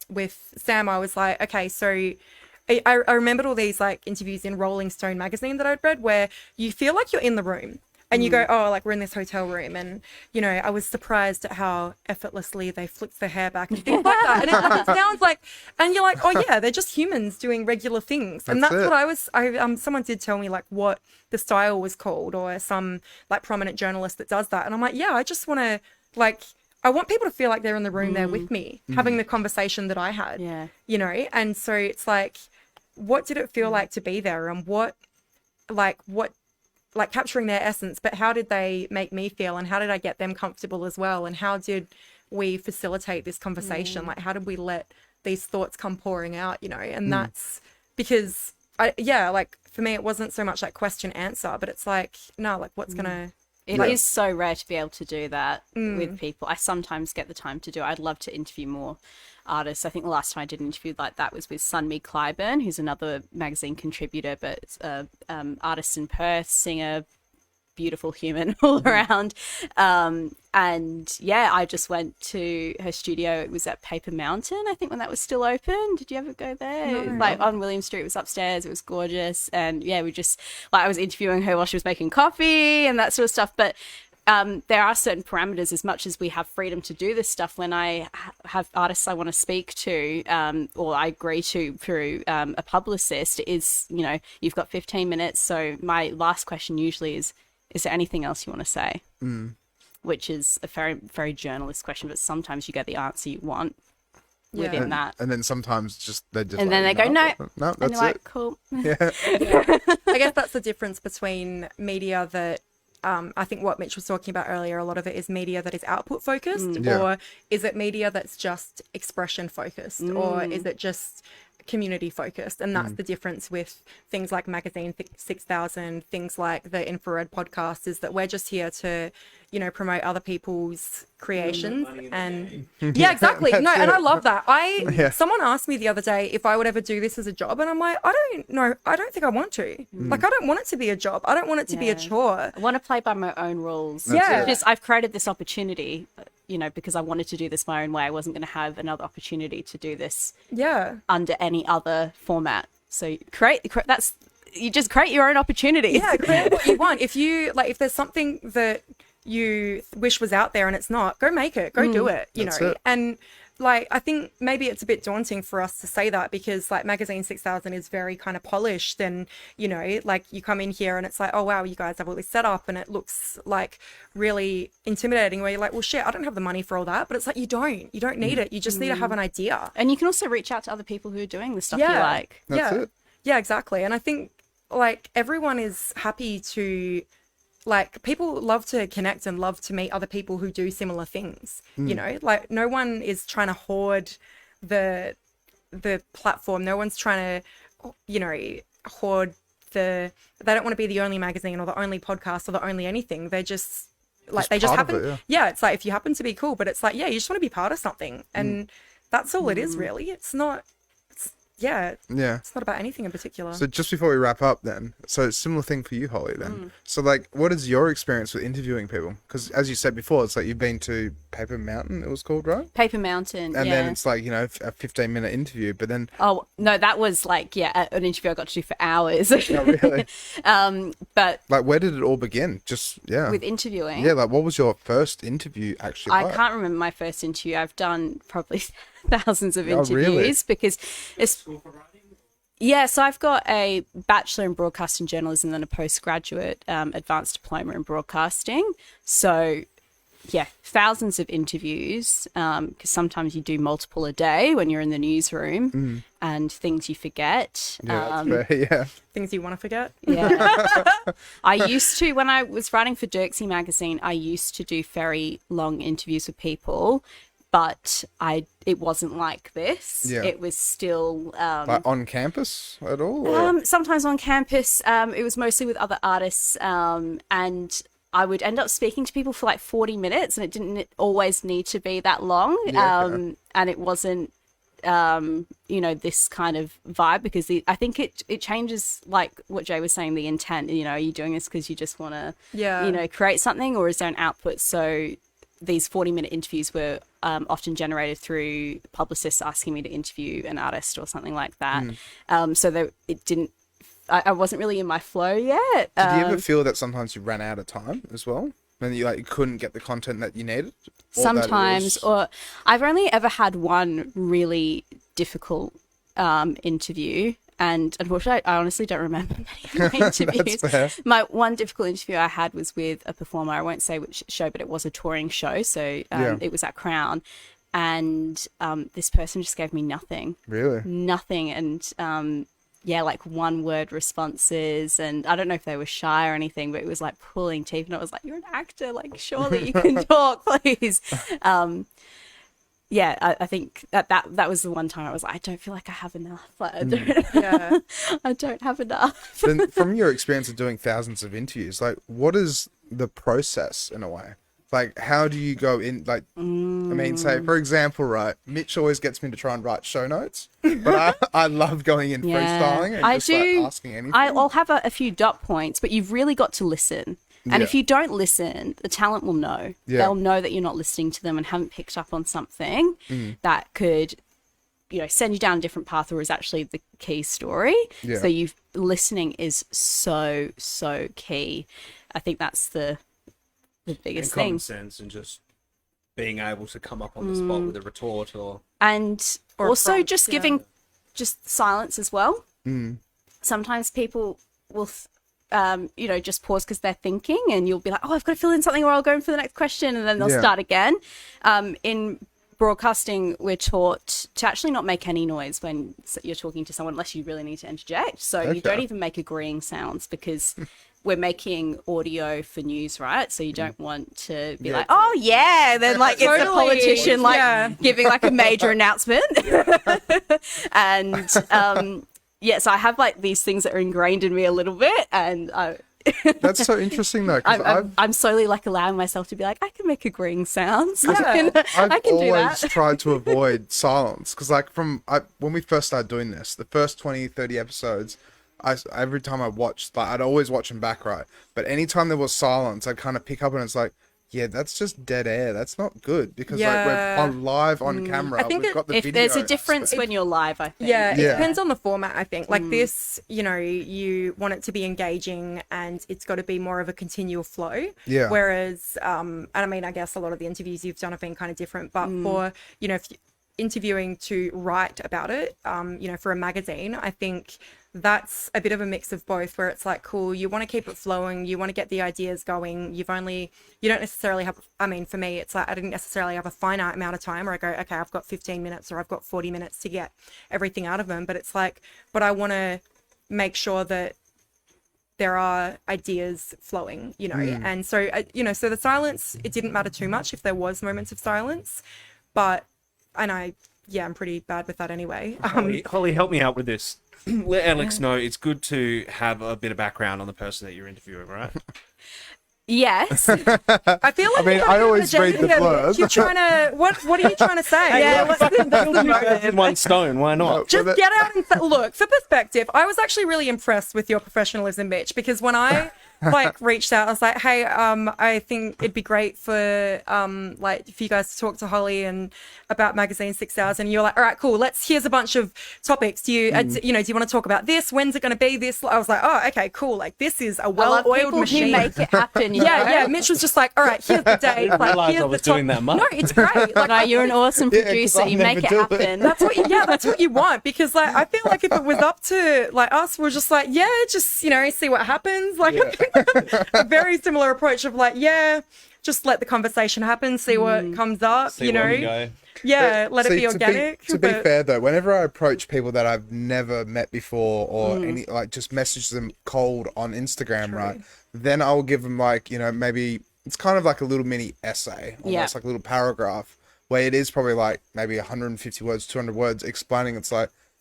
with Sam, I was like, okay, so I remembered all these like interviews in Rolling Stone magazine that I'd read where you feel like you're in the room. And you go, oh, like we're in this hotel room, and you know, I was surprised at how effortlessly they flipped their hair back and things like that. And it sounds like, and you're like, oh yeah, they're just humans doing regular things. And that's what I was. Someone did tell me like what the style was called, or some like prominent journalist that does that. And I'm like, yeah, I just want to like, I want people to feel like they're in the room there with me, having the conversation that I had. Yeah. You know, and so it's like, what did it feel like to be there, and what capturing their essence, but how did they make me feel, and how did I get them comfortable as well, and how did we facilitate this conversation? Like, how did we let these thoughts come pouring out, you know? And that's because like for me it wasn't so much like question answer, but it's like, no, like what's gonna It is so rare to be able to do that with people. I sometimes get the time to do it. I'd love to interview more artists. I think the last time I did an interview like that was with Sunmi Clyburn, who's another magazine contributor, but it's a artist in Perth, singer, beautiful human all around. And yeah, I just went to her studio. It was at Paper Mountain, I think, when that was still open. Did you ever go there? No. Like on William Street, it was upstairs. It was gorgeous. And yeah, we just, like, I was interviewing her while she was making coffee and that sort of stuff. But there are certain parameters. As much as we have freedom to do this stuff, when I have artists I want to speak to, or I agree to through a publicist, is, you know, you've got 15 minutes. So my last question usually is there anything else you want to say? Which is a very, very journalist question, but sometimes you get the answer you want within that. And then sometimes they just and then they go, no, that's and it. like, cool. Yeah. I guess that's the difference between media that, I think what Mitch was talking about earlier, a lot of it is media that is output focused, or is it media that's just expression focused, or is it just community focused? And that's the difference with things like Magazine6000, things like the Infra-Red podcast, is that we're just here to, you know, promote other people's creations. And yeah, exactly. No, and I love that. Someone asked me the other day if I would ever do this as a job, and I'm like, I don't know, I don't think I want to. Like, I don't want it to be a job. I don't want it to be a chore. I want to play by my own rules. That's I've created this opportunity, you know, because I wanted to do this my own way. I wasn't going to have another opportunity to do this under any other format. So you just create your own opportunity. Yeah, create what you want. If there's something that you wish was out there and it's not, go make it, go do it, you know. And like, I think maybe it's a bit daunting for us to say that, because like Magazine6000 is very kind of polished, and, you know, like you come in here and it's like, oh wow, you guys have all this set up and it looks like really intimidating, where you're like, well shit, I don't have the money for all that. But it's like, you don't need it. You just need to have an idea. And you can also reach out to other people who are doing the stuff you like. That's it. Yeah, exactly. And I think like everyone is happy to like people love to connect and love to meet other people who do similar things. You know, like no one is trying to hoard the platform. No one's trying to, you know, hoard they don't want to be the only magazine or the only podcast or the only anything. They're just like, they just happen. It's like, if you happen to be cool, but it's like, yeah, you just want to be part of something. And that's all it is, really. It's not, it's not about anything in particular. So just before we wrap up then, so similar thing for you, Holly, then. So like, what is your experience with interviewing people? Because as you said before, it's like you've been to Paper Mountain, it was called, right? Paper Mountain, and then it's like, you know, a 15-minute interview, but then... Oh, no, that was like, an interview I got to do for hours. Oh, really? But... Like, where did it all begin? Just, with interviewing? Yeah, like, what was your first interview actually like? I can't remember my first interview. I've done probably thousands of interviews because it's... Yeah, so I've got a Bachelor in Broadcasting Journalism and a Postgraduate Advanced Diploma in Broadcasting. So, yeah, thousands of interviews because sometimes you do multiple a day when you're in the newsroom and things you forget. Yeah, that's fair, yeah. Things you want to forget. Yeah. I used to, when I was writing for Dircksey magazine, I used to do very long interviews with people. But it wasn't like this. Yeah. It was still... like on campus at all? Sometimes on campus. It was mostly with other artists. And I would end up speaking to people for like 40 minutes and it didn't always need to be that long. And it wasn't, you know, this kind of vibe because I think it changes, like what Jay was saying, the intent. You know, are you doing this because you just want to, you know, create something, or is there an output? So... these 40-minute interviews were often generated through publicists asking me to interview an artist or something like that. So it didn't... I wasn't really in my flow yet. Did you ever feel that sometimes you ran out of time as well? And you couldn't get the content that you needed? Sometimes. Or I've only ever had one really difficult interview. And unfortunately, I honestly don't remember many of my interviews. That's fair. My one difficult interview I had was with a performer. I won't say which show, but it was a touring show. So it was at Crown. And this person just gave me nothing. Really? Nothing. And like one-word responses. And I don't know if they were shy or anything, but it was like pulling teeth. And I was like, you're an actor. Like, surely you can talk, please. I think that was the one time I was like, I don't feel like I have enough. Like, I don't have enough. Then from your experience of doing thousands of interviews, like, what is the process in a way? Like, how do you go in? Like, I mean, say, for example, right, Mitch always gets me to try and write show notes, but I love going in freestyling and like, asking anything. I'll have a few dot points, but you've really got to listen. And if you don't listen, the talent will know. Yeah. They'll know that you're not listening to them and haven't picked up on something that could, you know, send you down a different path or is actually the key story. Yeah. So listening is so, so key. I think that's the biggest thing. Common sense and just being able to come up on the spot with a retort or also just giving just silence as well. Sometimes people will you know, just pause because they're thinking and you'll be like, oh, I've got to fill in something or I'll go in for the next question, and then they'll start again. In broadcasting, we're taught to actually not make any noise when you're talking to someone unless you really need to interject. So you don't even make agreeing sounds because we're making audio for news, right? So you don't want to be like, oh, yeah. Then like it's a politician like giving like a major announcement. And so I have like these things that are ingrained in me a little bit, and that's so interesting though. I'm slowly like allowing myself to be like, I can make agreeing sounds. I've do always that. tried to avoid silence because like when we first started doing this, the first 20-30 episodes, every time I watched, like I'd always watch them back, right? But anytime there was silence, I'd kind of pick up and it's like, yeah, that's just dead air. That's not good because like we're on live on camera. I think we've got the video. There's a difference when you're live, I think. Yeah, it depends on the format, I think. Like this, you know, you want it to be engaging and it's got to be more of a continual flow. Yeah. Whereas, and I mean, I guess a lot of the interviews you've done have been kind of different, but for, you know, interviewing to write about it, you know, for a magazine, I think that's a bit of a mix of both where it's like, cool, you want to keep it flowing, you want to get the ideas going, you don't necessarily have, I mean, for me, it's like I didn't necessarily have a finite amount of time where I go, okay, I've got 15 minutes or I've got 40 minutes to get everything out of them, but it's like, but I want to make sure that there are ideas flowing, and so, so the silence, it didn't matter too much if there was moments of silence, I'm pretty bad with that anyway. Holly, help me out with this. Let Alex know it's good to have a bit of background on the person that you're interviewing, right? Yes. I feel like I always read the blurb. You're trying to, what are you trying to say? What's the motive? In one stone, why not? Just get out and look, for perspective, I was actually really impressed with your professionalism, Mitch, because when I reached out, I was like, hey, I think it'd be great for for you guys to talk to Holly and about Magazine6000. And you're like, all right, cool. Here's a bunch of topics. Do you do you want to talk about this? When's it going to be this? I was like, oh, okay, cool. Like, this is a well-oiled machine. Who make it happen. Yeah. Mitch was just like, all right, here's the date. I realised I was doing that much. No, it's great. Like, No, you're an awesome producer. You make it happen. that's what you want, because I feel like if it was up to us, we're just like, just see what happens. A very similar approach of just let the conversation happen, see what comes up, See where we go. let it be organic. To be fair though, whenever I approach people that I've never met before or any just message them cold on Instagram, right? Then I'll give them maybe it's kind of like a little mini essay, almost like a little paragraph where it is probably maybe 150 words, 200 words explaining it's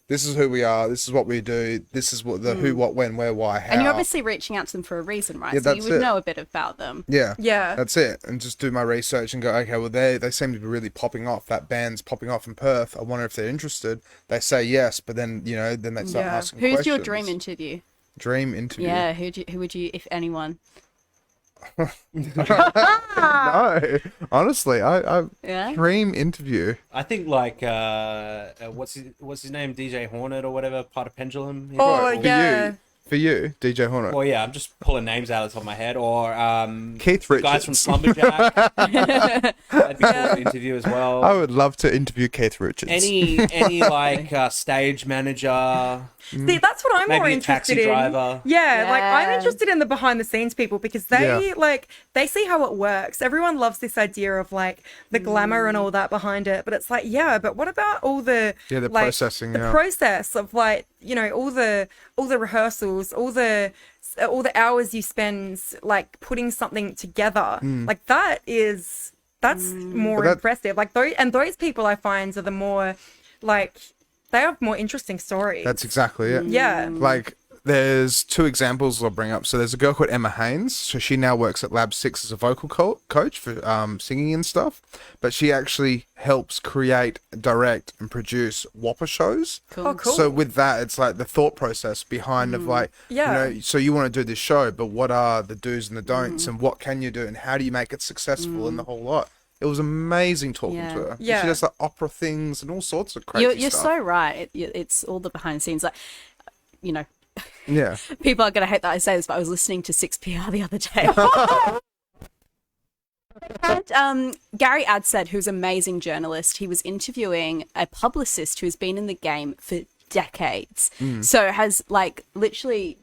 this is who we are, this is what we do, this is what the who, what, when, where, why, how. And you're obviously reaching out to them for a reason, right? Yeah, so you would that's it. know a bit about them. Yeah. Yeah. That's it. And just do my research and go, okay, well, they seem to be really popping off. That band's popping off in Perth. I wonder if they're interested. They say yes, but then, then they start asking questions. Who's your dream interview? Dream interview? Yeah, who would you, if anyone? No. Honestly, I dream interview. I think what's his name? DJ Hornet or whatever, part of Pendulum. Oh, For yeah. For you, DJ Hornet. Well, yeah, I'm just pulling names out of the top of my head. Or Keith the guys from Richards. Slumberjack. That'd be cool to interview as well. I would love to interview Keith Richards. Any stage manager. See, that's what I'm Maybe more a interested taxi in. driver. Yeah, I'm Yeah. interested in the behind the scenes people, because they they see how it works. Everyone loves this idea of the glamour and all that behind it, but it's but what about all the the processing, the process of all the rehearsals, all the hours you spend putting something together. That's more impressive. Those people I find are the more they have more interesting stories. That's exactly it. Yeah. There's two examples I'll bring up. So there's a girl called Emma Haynes. So she now works at Lab 6 as a vocal coach for singing and stuff. But she actually helps create, direct, and produce Whopper shows. Cool. Oh, cool. So with that, it's the thought process behind of so you want to do this show, but what are the do's and the don'ts, and what can you do, and how do you make it successful, and the whole lot. It was amazing talking to her. Yeah. She does opera things and all sorts of crazy You're stuff. so right. It's all the behind the scenes. Yeah. People are going to hate that I say this, but I was listening to 6PR the other day. And Gary Adstead, who's an amazing journalist, he was interviewing a publicist who's been in the game for decades. So has literally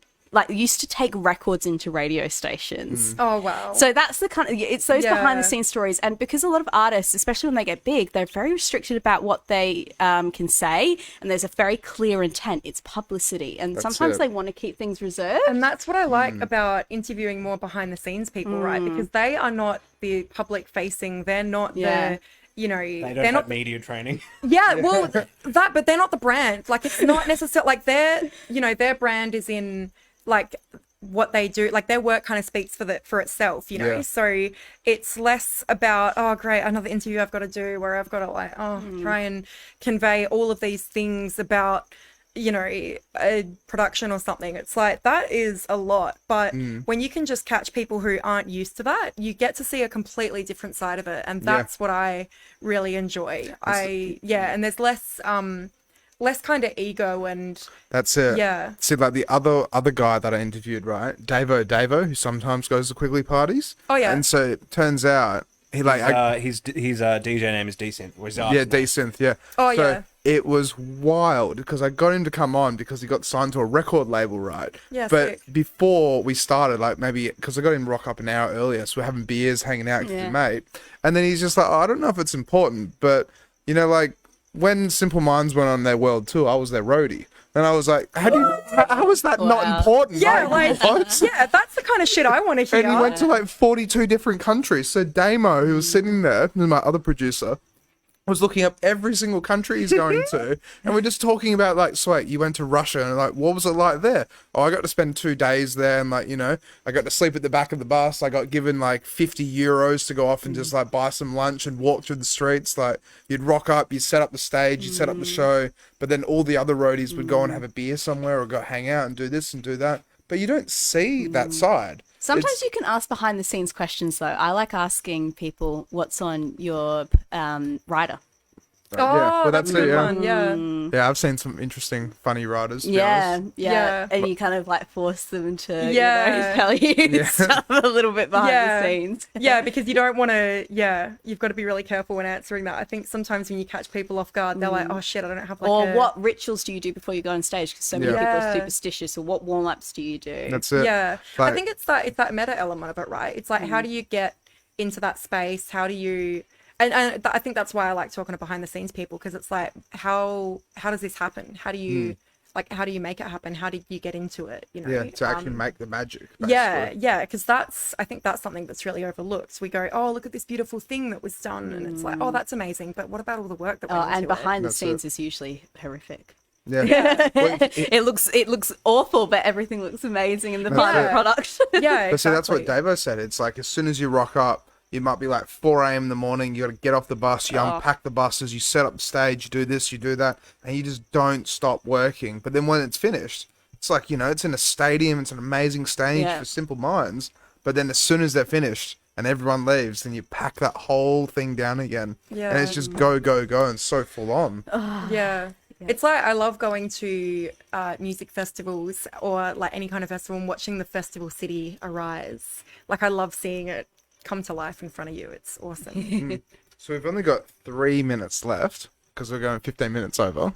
used to take records into radio stations. Oh, wow. So that's the kind of, it's those behind the scenes stories. And because a lot of artists, especially when they get big, they're very restricted about what they can say. And there's a very clear intent. It's publicity. And sometimes they want to keep things reserved. And that's what I like about interviewing more behind the scenes people, right? Because they are not the public facing. They're not the, They don't they're have not media training. Yeah, well, but they're not the brand. It's not necessarily their brand is in what they do, their work kind of speaks for itself, so it's less about, oh great, another interview I've got to do where I've got to try and convey all of these things about a production or something. It's that is a lot, but when you can just catch people who aren't used to that, you get to see a completely different side of it, and that's what I really enjoy. And there's less kind of ego, and that's it. Yeah. See, the other guy that I interviewed, right, Davo, who sometimes goes to Quigley parties. Oh yeah. And so it turns out his DJ name is Desynth. Desynth. Yeah. Oh so yeah. It was wild because I got him to come on because he got signed to a record label, right? Yeah. But sick. before we started, maybe because I got him to rock up an hour earlier, so we're having beers, hanging out with your mate, and then he's just I don't know if it's important, but when Simple Minds went on their world tour, I was their roadie. And I was like, how is that not Wow. important? Yeah, Like, what? yeah, that's the kind of shit I want to hear. And we went to like 42 different countries. So Damo, who was sitting there, and my other producer, was looking up every single country he's going to, and we're just talking about like, so wait, you went to Russia, and like, what was it like there? Oh, I got to spend 2 days there, and like, you know, I got to sleep at the back of the bus. I got given like 50 euros to go off and just like buy some lunch and walk through the streets. Like, you'd rock up, you set up the stage, you set up the show, but then all the other roadies would go and have a beer somewhere or go hang out and do this and do that. But you don't see that side. Sometimes you can ask behind the scenes questions though. I like asking people what's on your rider. Oh, Yeah, well, that's a that's it, good yeah. one. Yeah. Yeah, I've seen some interesting, funny writers. To be Yeah, honest. yeah, Yeah. and you kind of like force them to Yeah. tell you stuff a little bit behind Yeah. the scenes. Yeah, because you don't want to, you've got to be really careful when answering that. I think sometimes when you catch people off guard, they're like, oh shit, I don't have like Or a... what rituals do you do before you go on stage? Because so many Yeah. people Yeah. are superstitious. Or what warm-ups do you do? That's it. Yeah. Like- I think it's that meta element of it, right? It's like, how do you get into that space? How do you... And I think that's why I like talking to behind the scenes people, because it's like, how does this happen? How do you how do you make it happen? How did you get into it? You know, Yeah, to actually make the magic. yeah, basically. yeah, because I think that's something that's really overlooked. We go, oh, look at this beautiful thing that was done, and it's like, oh, that's amazing, but what about all the work that went into And behind the That's scenes it. is usually horrific. Yeah. Well, It looks awful, but everything looks amazing in the final it. product. it? Yeah, But see, that's what exactly. Davo said. It's like as soon as you rock up, it might be like 4 a.m. in the morning. You got to get off the bus. You unpack the buses. You set up the stage. You do this. You do that, and you just don't stop working. But then when it's finished, it's like, you know, it's in a stadium. It's an amazing stage Yeah. for simple minds. But then as soon as they're finished and everyone leaves, then you pack that whole thing down again. Yeah. And it's just go, go, go, and so full on. Yeah. It's like I love going to music festivals or like any kind of festival and watching the festival city arise. Like I love seeing it come to life in front of you. It's awesome. So we've only got 3 minutes left because we're going 15 minutes over.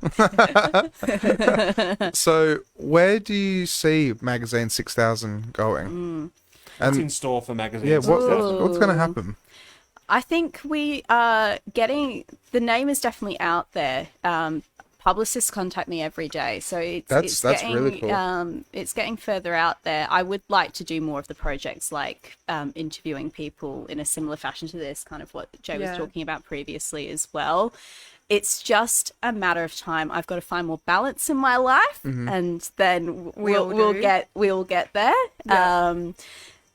So where do you see Magazine6000 going? What's in And store for magazines? yeah, what's going to happen? I think we are getting the name is definitely out there. Publicists contact me every day, so it's That's getting really cool. it's getting further out there. I would like to do more of the projects, like interviewing people in a similar fashion to this, kind of what Jay was Yeah. talking about previously as well. It's just a matter of time. I've got to find more balance in my life, and then all we'll do. get there. Yeah.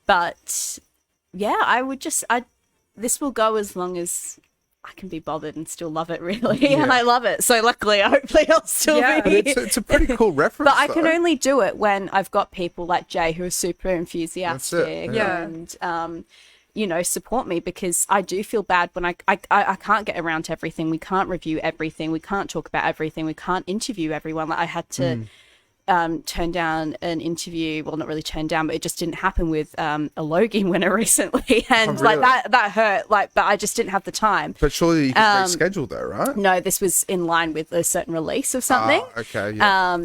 But yeah, this will go as long as I can be bothered and still love it, really. And I love it. So luckily, hopefully I'll still Yeah. be. But it's a pretty cool reference. But I can though. only do it when I've got people like Jay who are super enthusiastic Yeah. and, you know, support me, because I do feel bad when I can't get around to everything. We can't review everything. We can't talk about everything. We can't interview everyone. Like I had to turn down an interview. Well, not really turn down, but it just didn't happen with a Logie winner recently. And really? like that hurt. Like, but I just didn't have the time. But surely you can reschedule though, right? No, this was in line with a certain release of something. Ah, okay, yeah.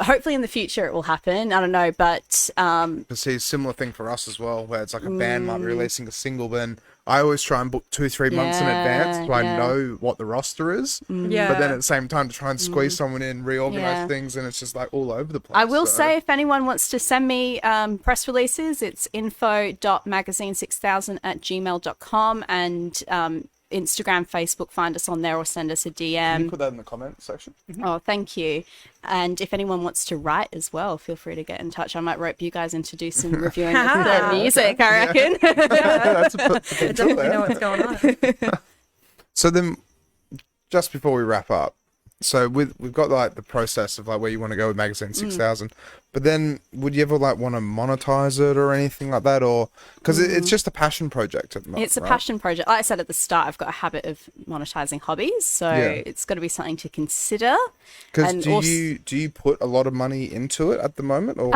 Hopefully in the future it will happen. I don't know, but But see, similar thing for us as well, where it's like a band might be releasing a single, then I always try and book 2-3 months in advance so I Yeah. know what the roster is. Yeah. But then at the same time to try and squeeze someone in, reorganize Yeah. things, and it's just like all over the place. I will so- say if anyone wants to send me press releases, it's info.magazine6000@gmail.com, and Instagram, Facebook, find us on there or send us a Can you DM. put that in the comment section? Oh, thank you. And if anyone wants to write as well, feel free to get in touch. I might rope you guys into do some reviewing of the music, I reckon. That's a I potential definitely there. know what's going on. So then, just before we wrap up, so we've got like the process of like where you want to go with Magazine6000, but then would you ever like want to monetize it or anything like that, or because it's just a passion project at the moment? It's a right? passion project. Like I said at the start, I've got a habit of monetizing hobbies, so Yeah. it's got to be something to consider. Because And do also- you put a lot of money into it at the moment, or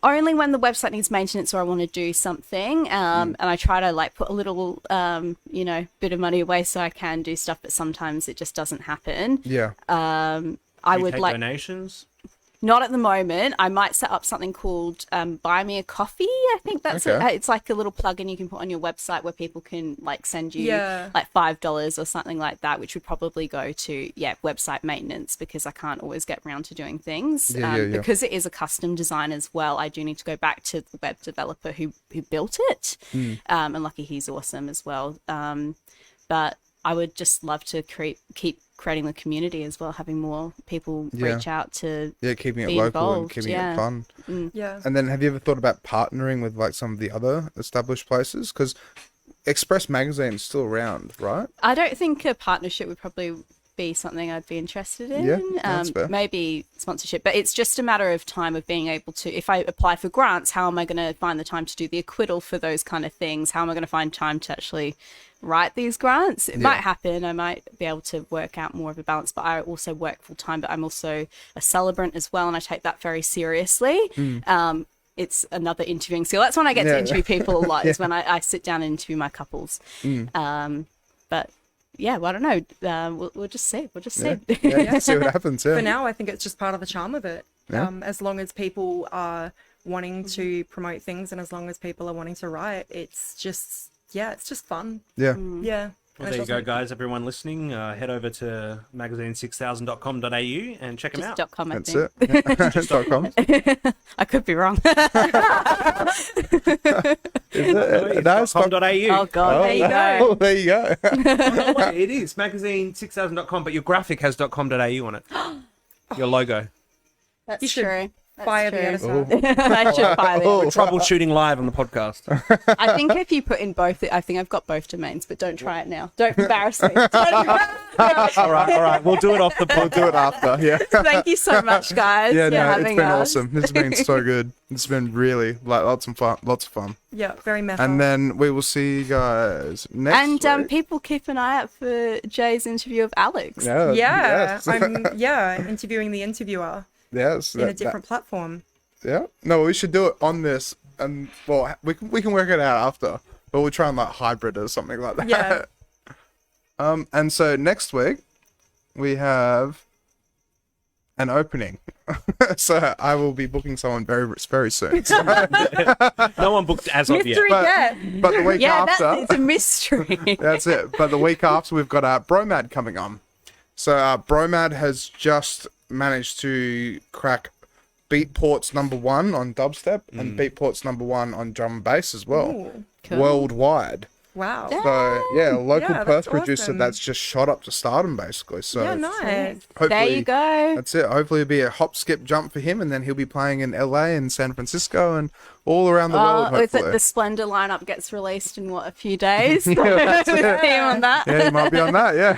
Only when the website needs maintenance or I want to do something, and I try to like put a little, bit of money away so I can do stuff, but sometimes it just doesn't happen. yeah? I Do you would take like. donations. Not at the moment. I might set up something called Buy Me a Coffee. I think that's it. Okay. It's like a little plugin you can put on your website where people can like send you Yeah. like $5 or something like that, which would probably go to website maintenance because I can't always get around to doing things. Yeah. Because it is a custom design as well. I do need to go back to the web developer who built it. And lucky he's awesome as well. But I would just love to keep creating the community as well, having more people reach out to keeping it be local involved, and keeping it fun. Yeah. And then have you ever thought about partnering with like some of the other established places? Because Express Magazine is still around, right? I don't think a partnership would probably be something I'd be interested in. Yeah, that's fair. Maybe sponsorship, but it's just a matter of time of being able to, if I apply for grants, how am I going to find the time to do the acquittal for those kind of things? How am I going to find time to actually write these grants? It might happen. I might be able to work out more of a balance, but I also work full time, but I'm also a celebrant as well. And I take that very seriously. It's another interviewing skill. That's when I get to interview people a lot is when I sit down and interview my couples. But yeah, well, I don't know. We'll just see. We'll just see. See what happens. Yeah. For now, I think it's just part of the charm of it. Yeah. As long as people are wanting to promote things and as long as people are wanting to write, it's just fun. Yeah. Yeah. Well, there you go, guys. Everyone listening, head over to magazine6000.com.au and check them out. Just .com, I That's think. it. Just .com. I could be wrong. That's .com.au. Oh, God. There you go. Oh, there you go. Oh, wait, it is magazine6000.com, but your graphic has .com.au on it. Your logo. That's You should true. That's Fire the true. editor. I should buy them. Troubleshooting live on the podcast. I think if you put in both, I think I've got both domains, but don't try it now. Don't embarrass me. all right. We'll do it off the We'll podcast. do it after. Yeah. Thank you so much, guys. Yeah, for no, it's having been us. awesome. This has been so good. It's been really like lots of fun. Yeah, very meta. And then we will see you guys next And week. people keep an eye out for Jay's interview of Alex. yeah, Yes. I'm interviewing the interviewer Yes. in a different platform. Yeah. No, we should do it on this, and well, we can work it out after, but we'll try and like hybrid or something like that. Yeah. And so next week we have an opening, so I will be booking someone very soon. So, No one booked as of yet. Mystery guest. but the week Yeah, after, it's a mystery. that's it. But the week after, we've got Bromad coming on. So Bromad has just managed to crack Beatport's #1 on dubstep and Beatport's #1 on drum and bass as well, Ooh, Cool. worldwide. wow. So yeah, a local Yeah, Perth that's producer awesome. that's just shot up to stardom basically. So Yeah, nice. hopefully There you go. that's it. Hopefully it'll be a hop, skip, jump for him, and then he'll be playing in LA and San Francisco and all around the world. Oh, is Hopefully. it the Splendor lineup gets released in a few days? that's With him on that. Yeah, you might be on that. Yeah.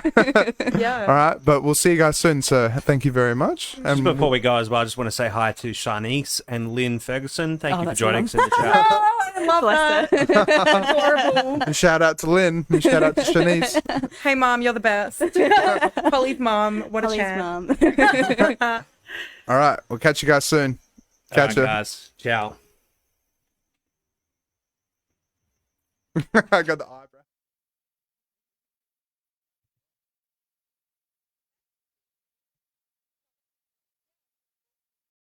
Yeah. All right, but we'll see you guys soon. So thank you very much. Just And before we go as well, I just want to say hi to Shanice and Lynn Ferguson. Thank you for that's joining awesome. us in the chat. I love Bless that. Adorable. and shout out to Lynn. And shout out to Shanice. Hey, Mom, you're the best. Polly's mom, what a Ollie's champ. mum. All right, we'll catch you guys soon. Catch All you. right, guys. Ciao. I got the eye.